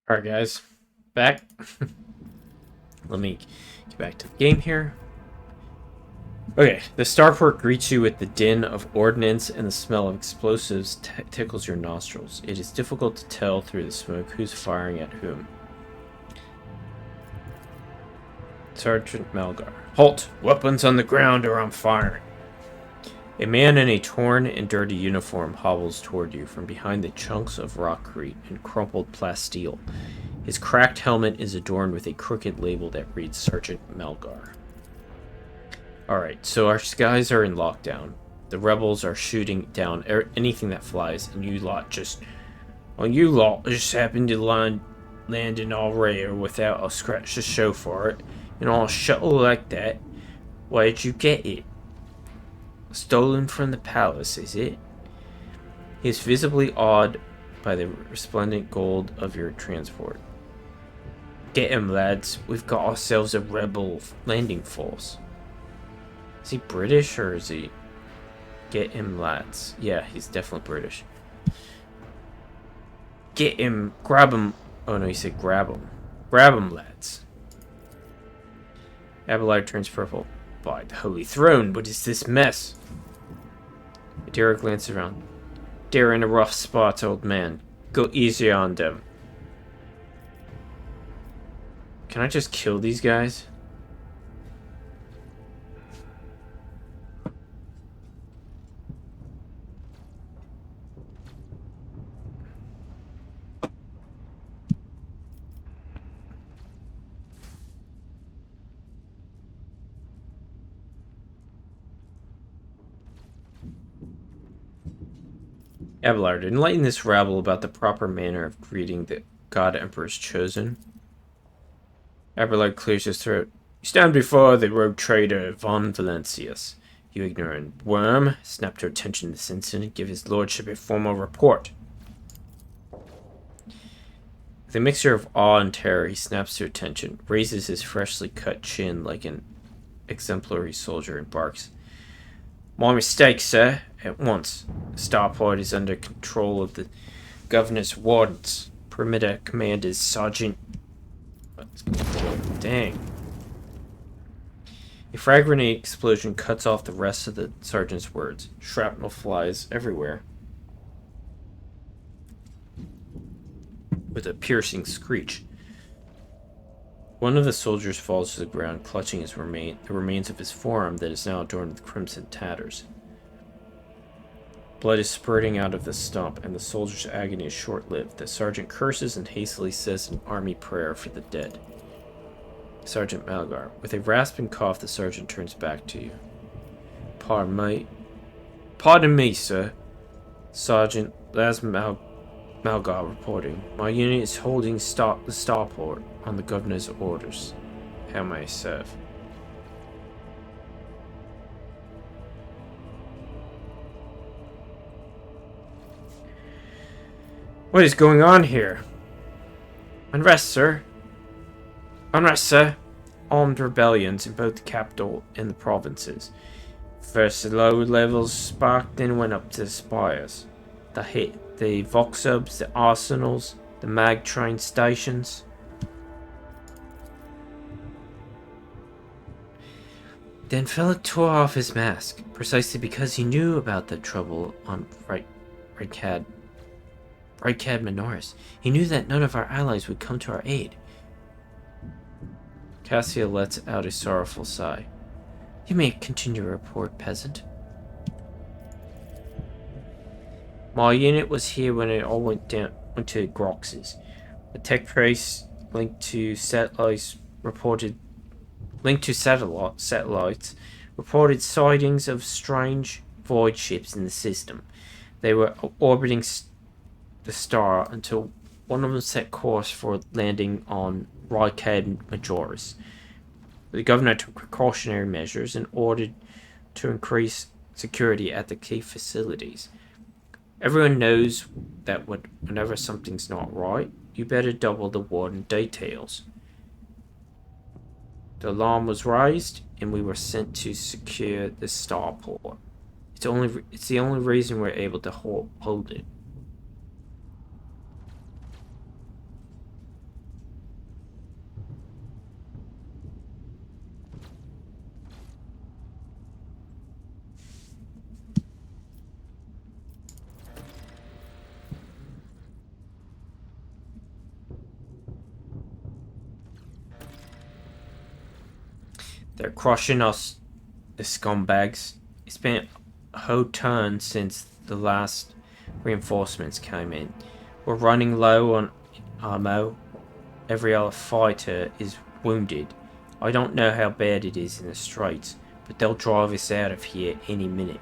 Alright, guys. Back. Let me get back to the game here. Okay, the starport greets you with the din of ordnance, and the smell of explosives tickles your nostrils. It is difficult to tell through the smoke who's firing at whom. Sergeant Malgar. Halt! Weapons on the ground or I'm firing. A man in a torn and dirty uniform hobbles toward you from behind the chunks of rockcrete and crumpled plasteel. His cracked helmet is adorned with a crooked label that reads Sergeant Malgar. Alright, so our guys are in lockdown. The rebels are shooting down anything that flies, and you lot just happened to land in all rare without a scratch to show for it, and all shuttle like that. Why did you get it? Stolen from the palace, is it? He is visibly awed by the resplendent gold of your transport. Get him, lads. We've got ourselves a rebel landing force. Is he British or is he... Get him, lads. Yeah, he's definitely British. Get him. Grab him. Oh no, he said grab him. Grab him, lads. Abelard turns purple. By the Holy Throne, what is this mess? Adira glances around. They're in a rough spot, old man. Go easy on them. Can I just kill these guys? Abelard, enlighten this rabble about the proper manner of greeting the God Emperor's chosen. Abelard clears his throat. You stand before the rogue trader von Valencius. You ignorant worm. Snap to attention this instant. Give his lordship a formal report. With a mixture of awe and terror, he snaps to attention, raises his freshly cut chin like an exemplary soldier, and barks. My mistake, sir. At once. The starport is under control of the governor's wardens. Perimeter command is Sergeant... Dang. A frag grenade explosion cuts off the rest of the sergeant's words. Shrapnel flies everywhere. With a piercing screech. One of the soldiers falls to the ground, clutching the remains of his forearm that is now adorned with crimson tatters. Blood is spurting out of the stump, and the soldier's agony is short-lived. The sergeant curses and hastily says an army prayer for the dead. Sergeant Malgar. With a rasping cough, the sergeant turns back to you. Pardon, mate. Pardon me, sir. Sergeant Laz Malgar reporting. My unit is holding the starport on the governor's orders. How may I serve? What is going on here? Unrest, sir. Unrest, sir. Armed rebellions in both the capital and the provinces. First the low levels sparked, then went up to the spires. They hit the Voxubs, the arsenals, the mag train stations. Then Philip tore off his mask, precisely because he knew about the trouble on Raikad Minoris. He knew that none of our allies would come to our aid. Cassia lets out a sorrowful sigh. You may continue to report, peasant. My unit was here when it all went to Grox's. A tech trace linked to satellites reported sightings of strange void ships in the system. They were orbiting the star until one of them set course for landing on Raikad Majoris. The governor took precautionary measures in order to increase security at the key facilities. Everyone knows that whenever something's not right, you better double the warden details. The alarm was raised, and we were sent to secure the starport. It's the only reason we're able to hold it. They're crushing us, the scumbags. It's been a whole turn since the last reinforcements came in. We're running low on ammo. Every other fighter is wounded. I don't know how bad it is in the Straits, but they'll drive us out of here any minute.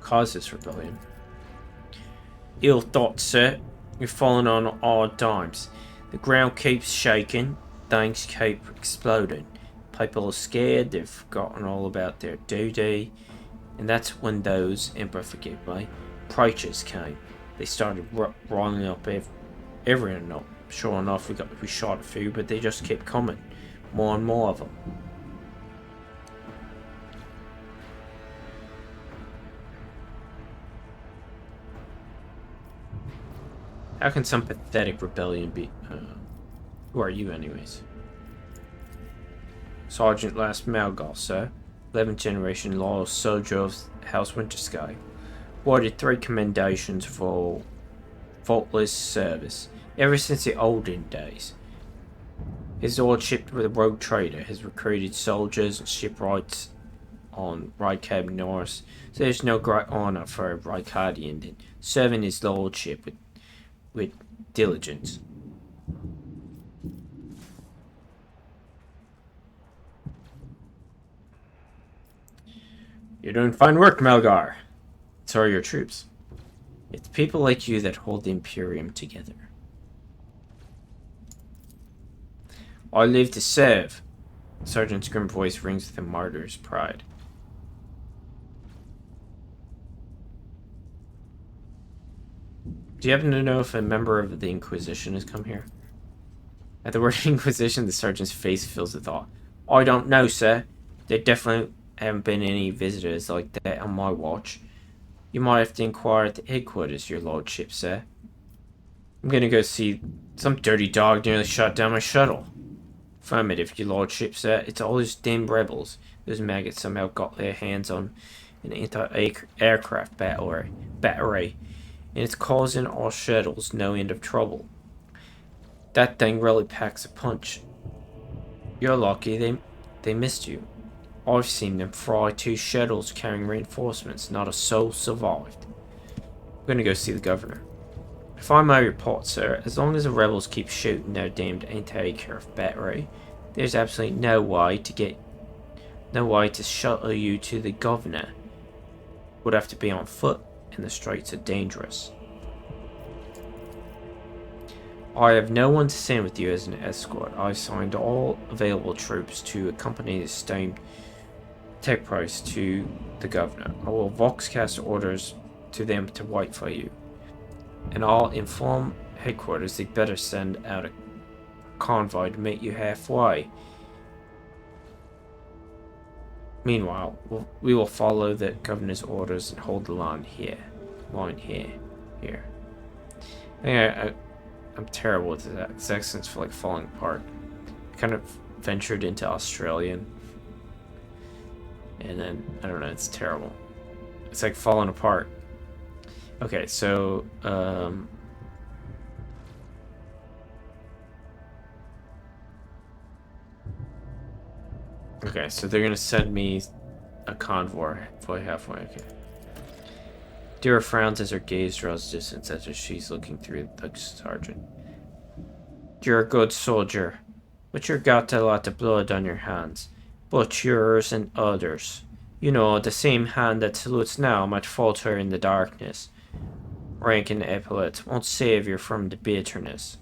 Cause this rebellion. Ill thoughts, sir. You're falling on odd times. The ground keeps shaking, things keep exploding. People are scared, they've forgotten all about their duty, and that's when those, Emperor forgive me, preachers came. They started riling up everyone up. Sure enough, we shot a few, but they just kept coming. More and more of them. How can some pathetic rebellion be... who are you, anyways? Sergeant Last Malgal, sir. 11th generation loyal soldier of House Wintersky. Awarded 3 commendations for faultless service, ever since the olden days. His lordship, with a rogue trader, has recruited soldiers and shipwrights on Raikad Norris, so there's no great honour for a Raikadian than serving his lordship with diligence. You're doing fine work, Malgar. So are your troops. It's people like you that hold the Imperium together. I live to serve. The sergeant's grim voice rings with a martyr's pride. Do you happen to know if a member of the Inquisition has come here? At the word Inquisition, the sergeant's face fills with thought. I don't know, sir. There definitely haven't been any visitors like that on my watch. You might have to inquire at the headquarters, your lordship, sir. I'm gonna go see some dirty dog nearly shot down my shuttle. Affirmative, your lordship, sir. It's all those damn rebels. Those maggots somehow got their hands on an anti-aircraft battery. And it's causing our shuttles no end of trouble. That thing really packs a punch. You're lucky they missed you. I've seen them fry 2 shuttles carrying reinforcements. Not a soul survived. I'm gonna go see the governor. If I may report, sir, as long as the rebels keep shooting their damned anti-aircraft battery, there's absolutely no way to shuttle you to the governor. Would have to be on foot, and the streets are dangerous. I have no one to send with you as an escort. I've signed all available troops to accompany the steamed tech price to the governor. I will voxcast orders to them to wait for you. And I'll inform headquarters they better send out a convoy to meet you halfway. Meanwhile, we will follow the governor's orders and hold the line here. Here. I'm terrible with that. His accents feel like falling apart. I kind of ventured into Australian. And then, I don't know, it's terrible. It's like falling apart. Okay, so, okay, so they're gonna send me a convoy halfway, okay. Dira frowns as her gaze draws distance as she's looking through the sergeant. You're a good soldier, but you've got a lot of blood on your hands. But yours and others. You know, the same hand that salutes now might falter in the darkness. Rank and epaulets won't save you from the bitterness.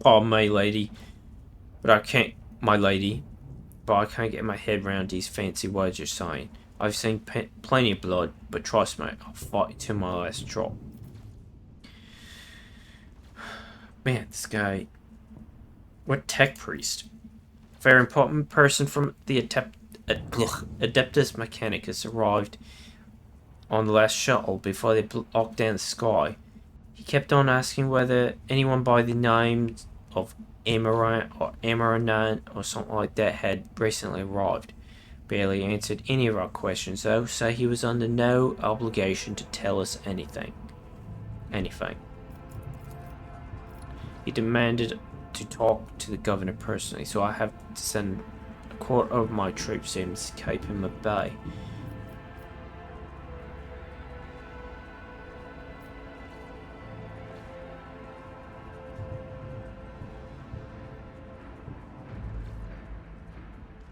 Oh, my lady. But I can't get my head around these fancy words you're saying. I've seen plenty of blood, but trust me, I'll fight to my last drop. Man, this guy... What tech priest? Very important person from the Adeptus Mechanicus arrived on the last shuttle before they locked down the sky. He kept on asking whether anyone by the name of Amaranth or Amaranth or something like that had recently arrived. Barely answered any of our questions though, so he was under no obligation to tell us anything. He demanded to talk to the governor personally, so I have to send a quarter of my troops in to keep him at bay.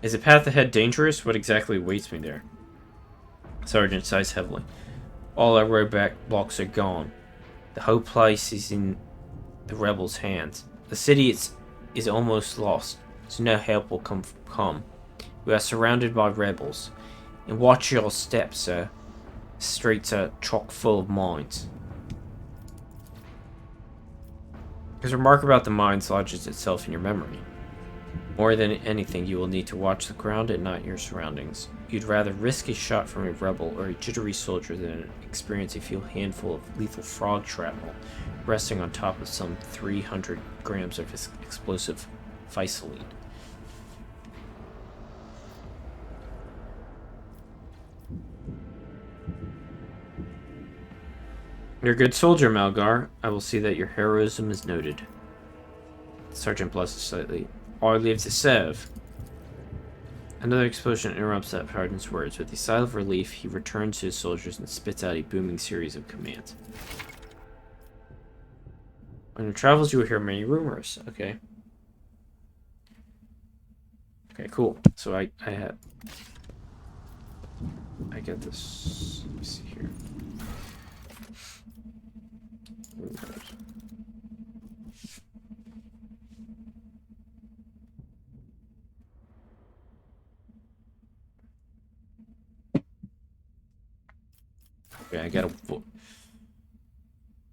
Is the path ahead dangerous? What exactly awaits me there? Sergeant sighs heavily. All our roadback blocks are gone. The whole place is in the rebels' hands. The city is almost lost, so no help will come. We are surrounded by rebels. And watch your steps, sir. The streets are chock full of mines. His remark about the mines lodges itself in your memory. More than anything, you will need to watch the ground and not your surroundings. You'd rather risk a shot from a rebel or a jittery soldier than experience a few handful of lethal frog shrapnel resting on top of some 300 grams of explosive Visaline. You're a good soldier, Malgar. I will see that your heroism is noted. Sergeant blushes slightly. I live to serve. Another explosion interrupts that sergeant's words. With a sigh of relief, he returns to his soldiers and spits out a booming series of commands. On your travels, you will hear many rumors. Okay. Okay, cool. So I get this. Let me see here. Rumors. Okay, I got a...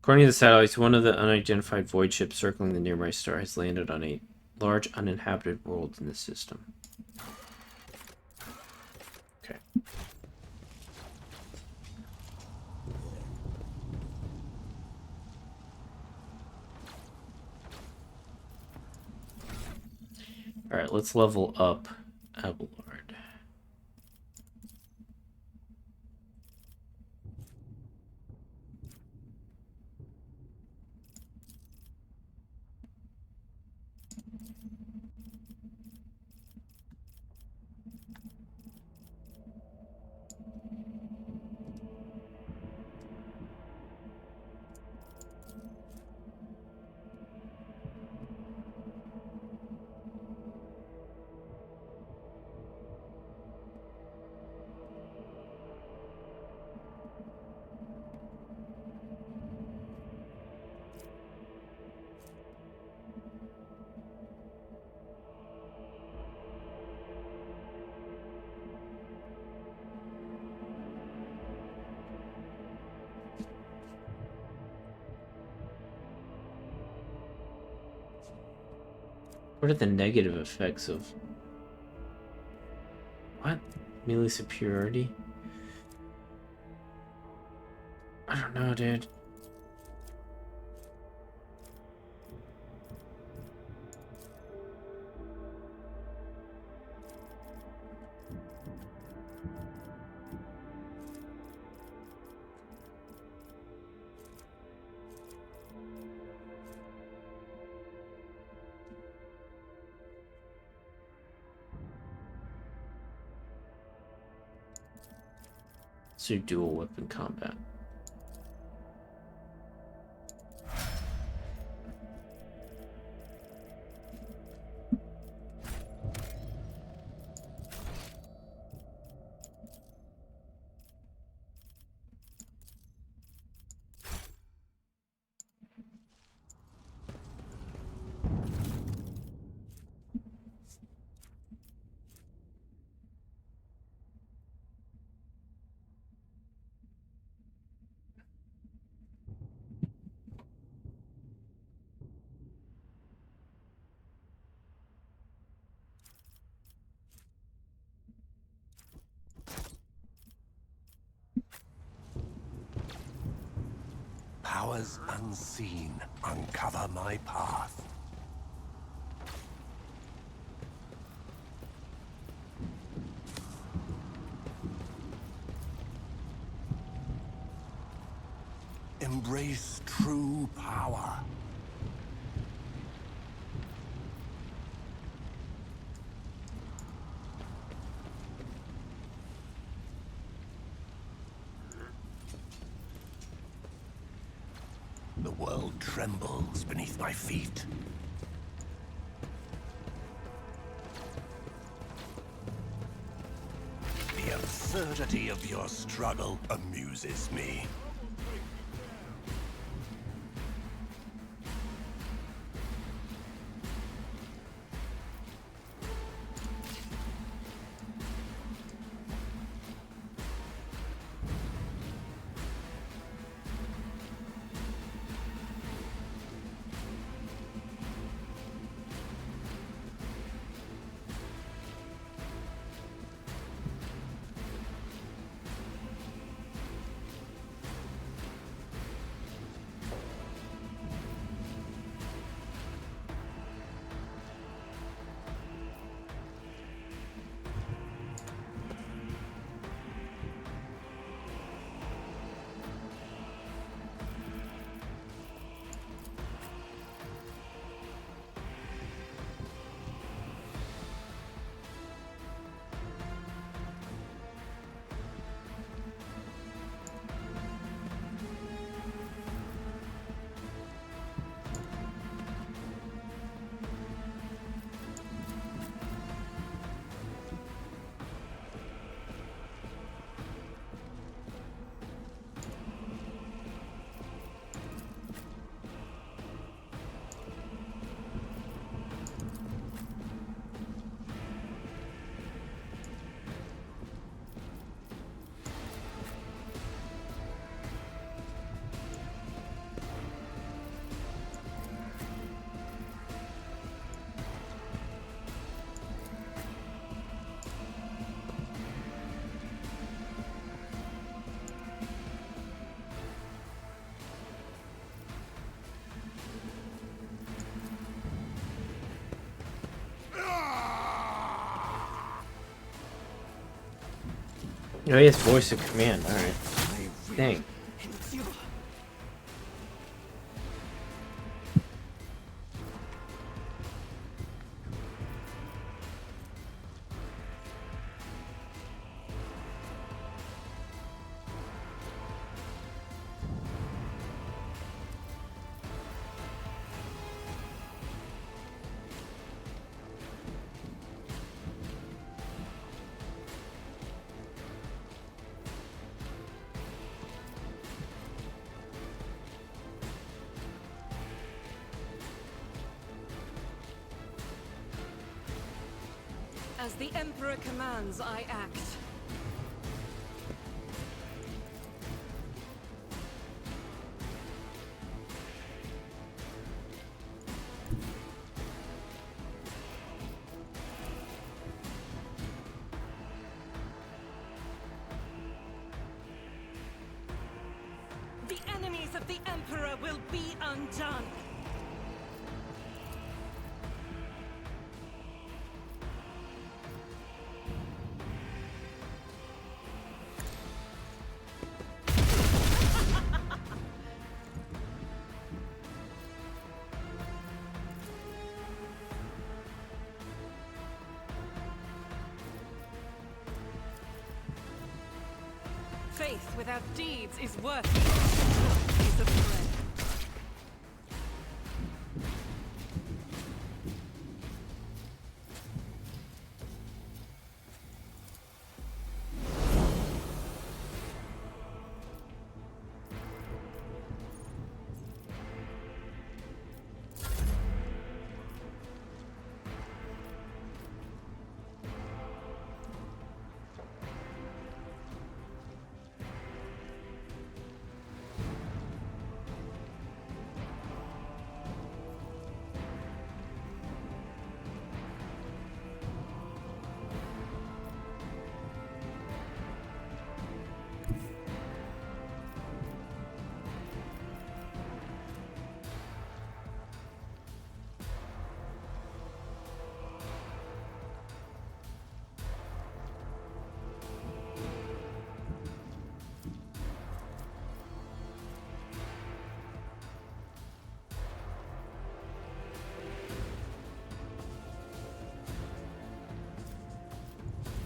According to the satellites, one of the unidentified void ships circling the nearby star has landed on a large uninhabited world in the system. Okay. Alright, let's level up Abelard. What are the negative effects of... What? Melee superiority? I don't know, dude. Let's do dual weapon combat. Powers unseen uncover my path. Embrace true power. The world trembles beneath my feet. The absurdity of your struggle amuses me. Oh, he has voice of command. Alright. Dang. As the Emperor commands, I act. The enemies of the Emperor will be undone. Faith without deeds is worthless. Piece of bread.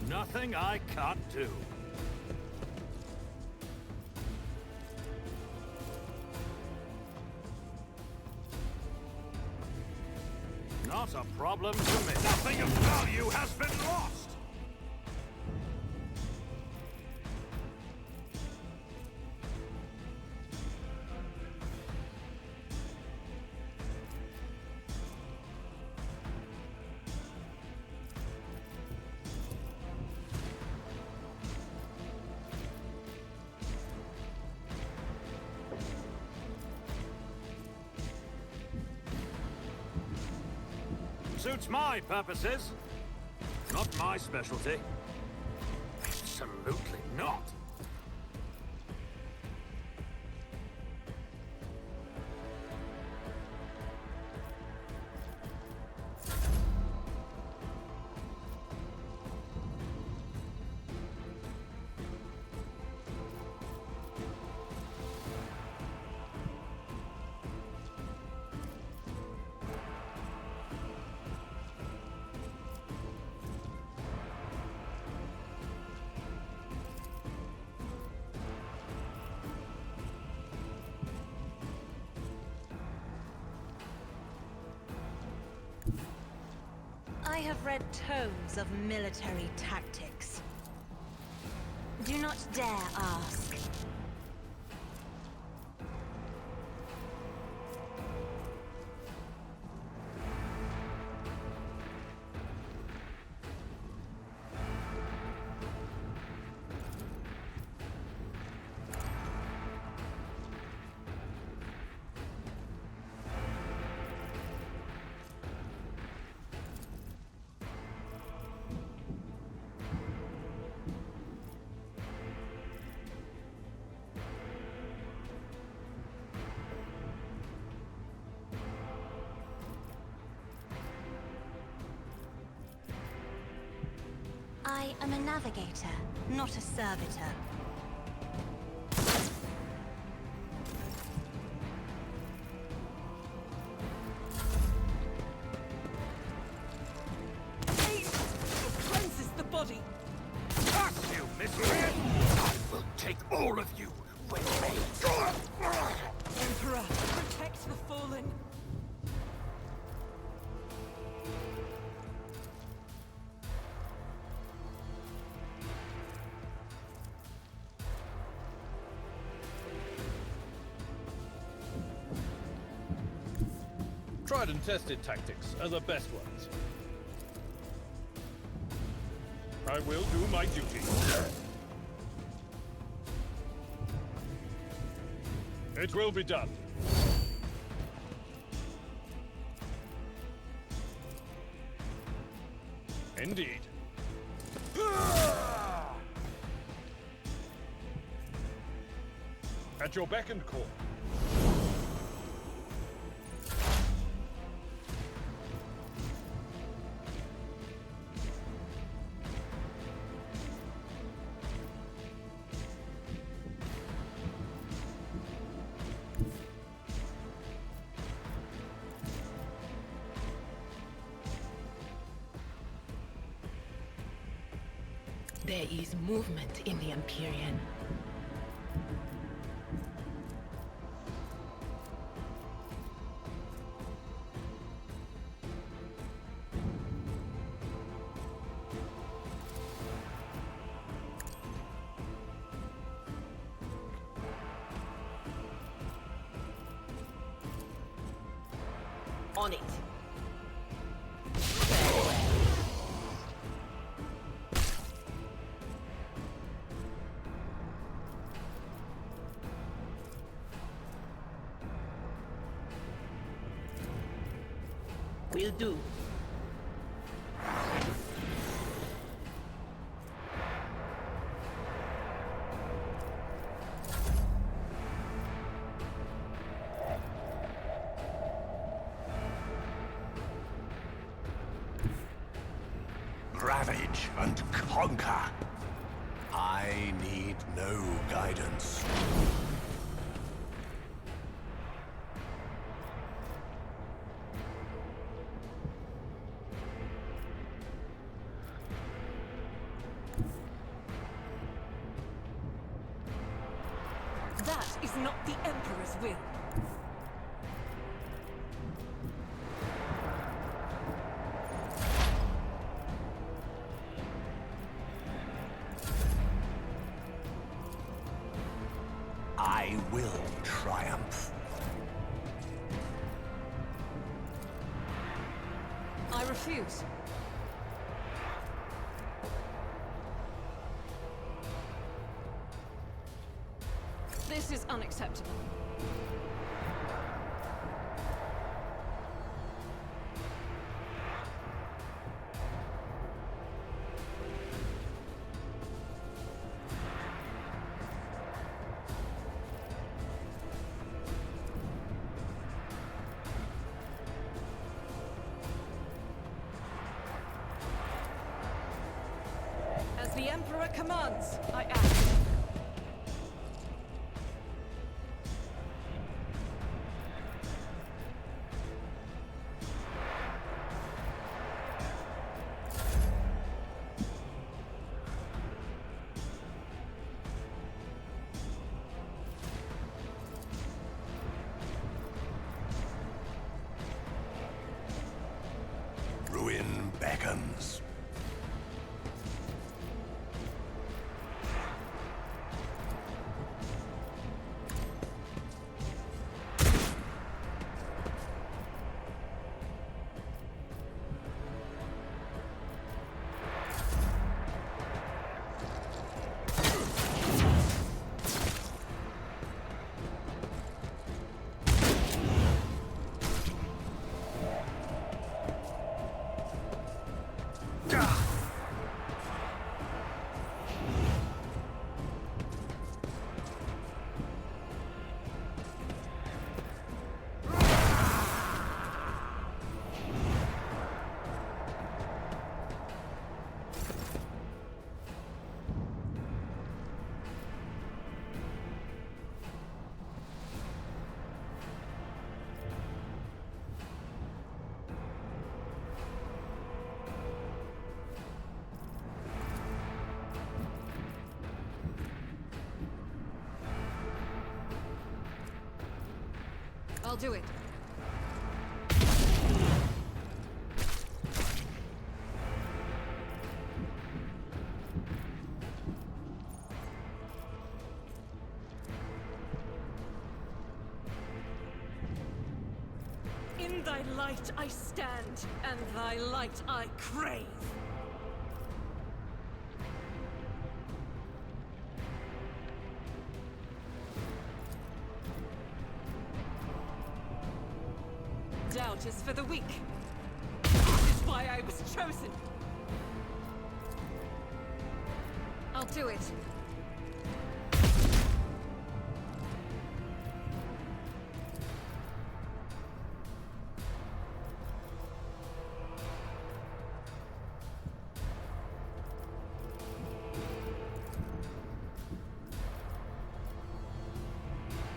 Nothing I can't do. Not a problem to me. Nothing of value has been lost! Suits my purposes. Not my specialty. Absolutely not. I have read tomes of military tactics. Do not dare ask. I am a navigator, not a servitor. Cleanses the body. Curse you, miscreant! I will take all of you with me. Emperor, protect the fallen. Tried and tested tactics are the best ones. I will do my duty. It will be done. Indeed. At your beck and call. There is movement in the Empyrean. On it. Will do. Ravage and conquer. I need no guidance. That is not the Emperor's will. I will triumph. I refuse. This is unacceptable. As the Emperor commands, I act. Ruin beckons. do it. In thy light I stand, and thy light I crave. Doubt is for the weak. This is why I was chosen. I'll do it.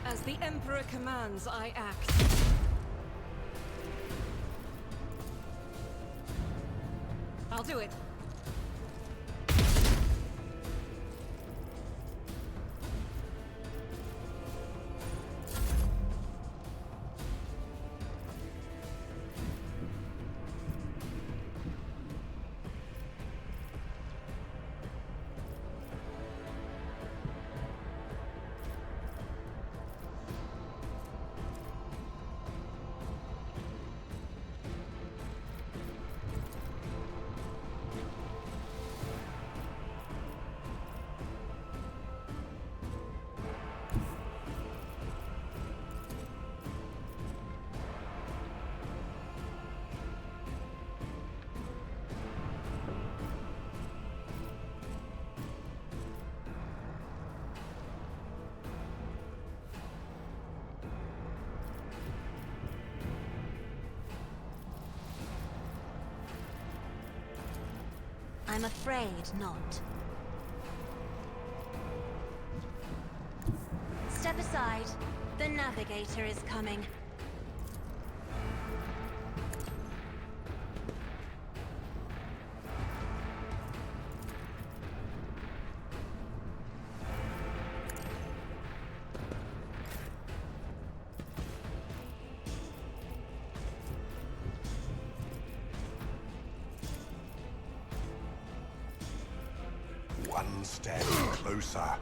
As the Emperor commands, I act. I'll do it. I'm afraid not. Step aside. The Navigator is coming. One step closer.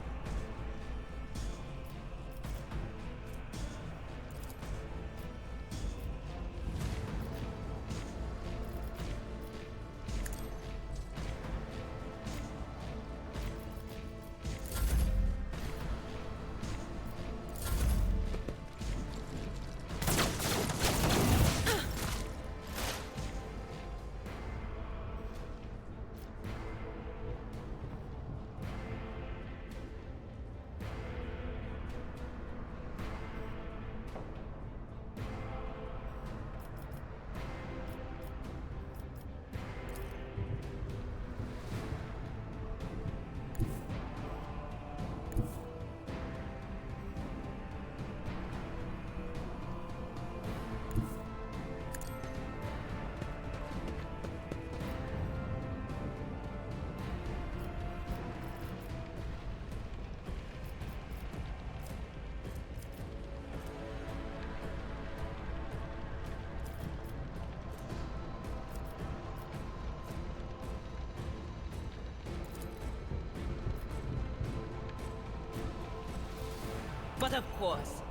But of course.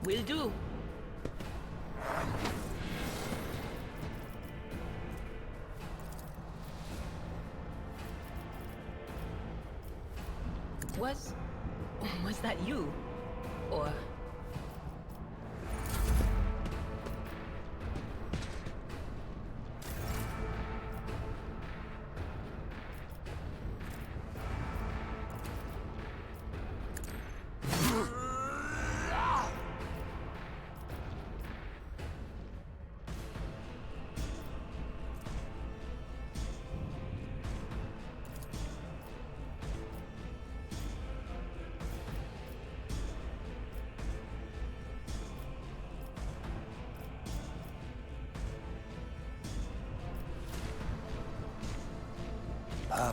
Will do. Was that you? Or...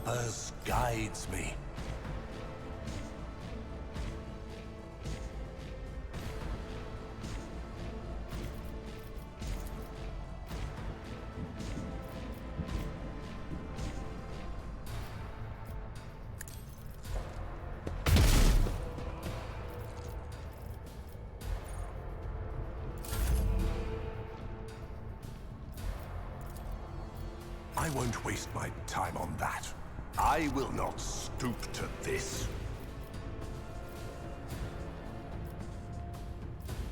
purpose guides me. I won't waste my time on that. I will not stoop to this.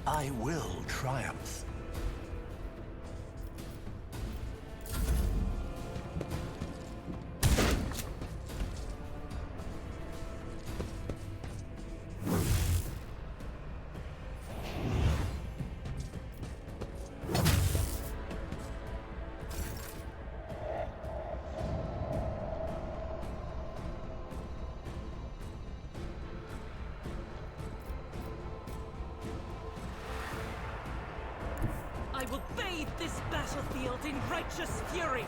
I will triumph. I will bathe this battlefield in righteous fury!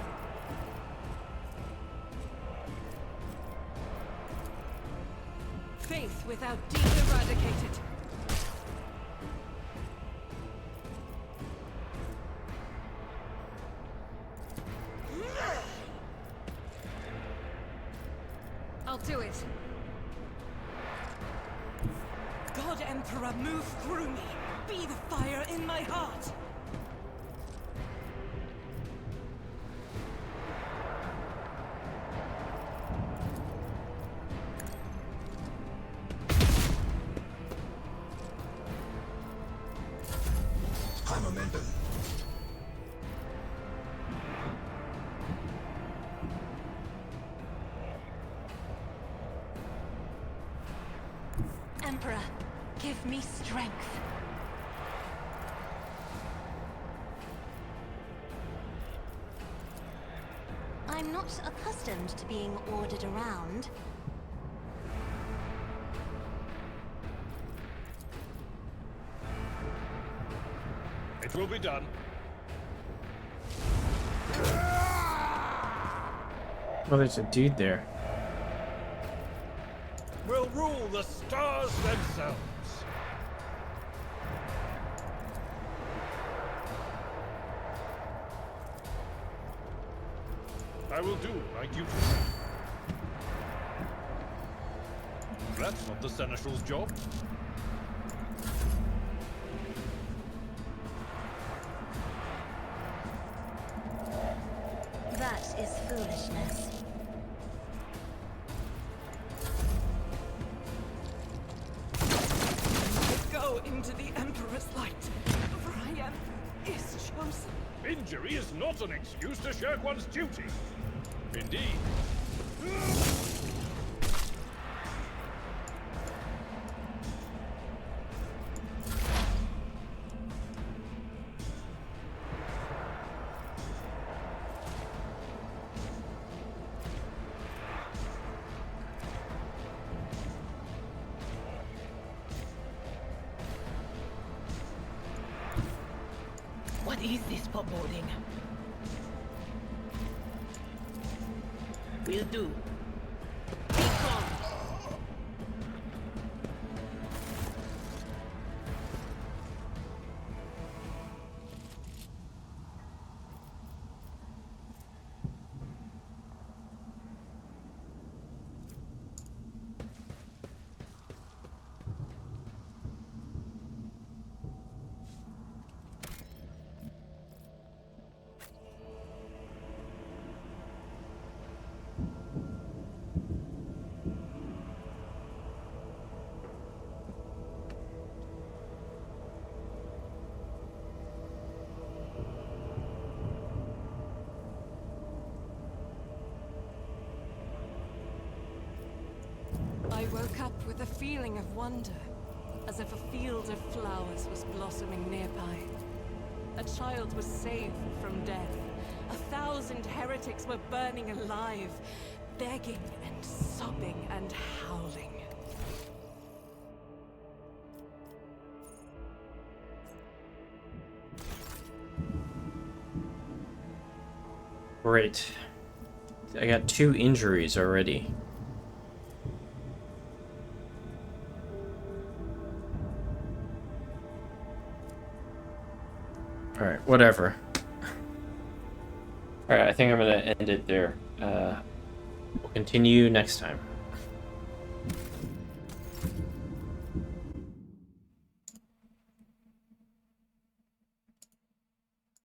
Faith without deed eradicated. I'll do it. God Emperor, move through me. Be the fire in my heart. Momentum. Emperor, give me strength. I'm not accustomed to being ordered around. It will be done. Oh, there's a dude there. Will rule the stars themselves. I will do my duty. That's not the Seneschal's job. That is foolishness. Go into the Emperor's light, for I am his chosen. Injury is not an excuse to shirk one's duty. Indeed. What is this foreboding? Will do. Be gone. I woke up with a feeling of wonder, as if a field of flowers was blossoming nearby. A child was saved from death. 1,000 heretics were burning alive, begging and sobbing and howling. Great. I got 2 injuries already. Alright, whatever. Alright, I think I'm gonna end it there. We'll continue next time.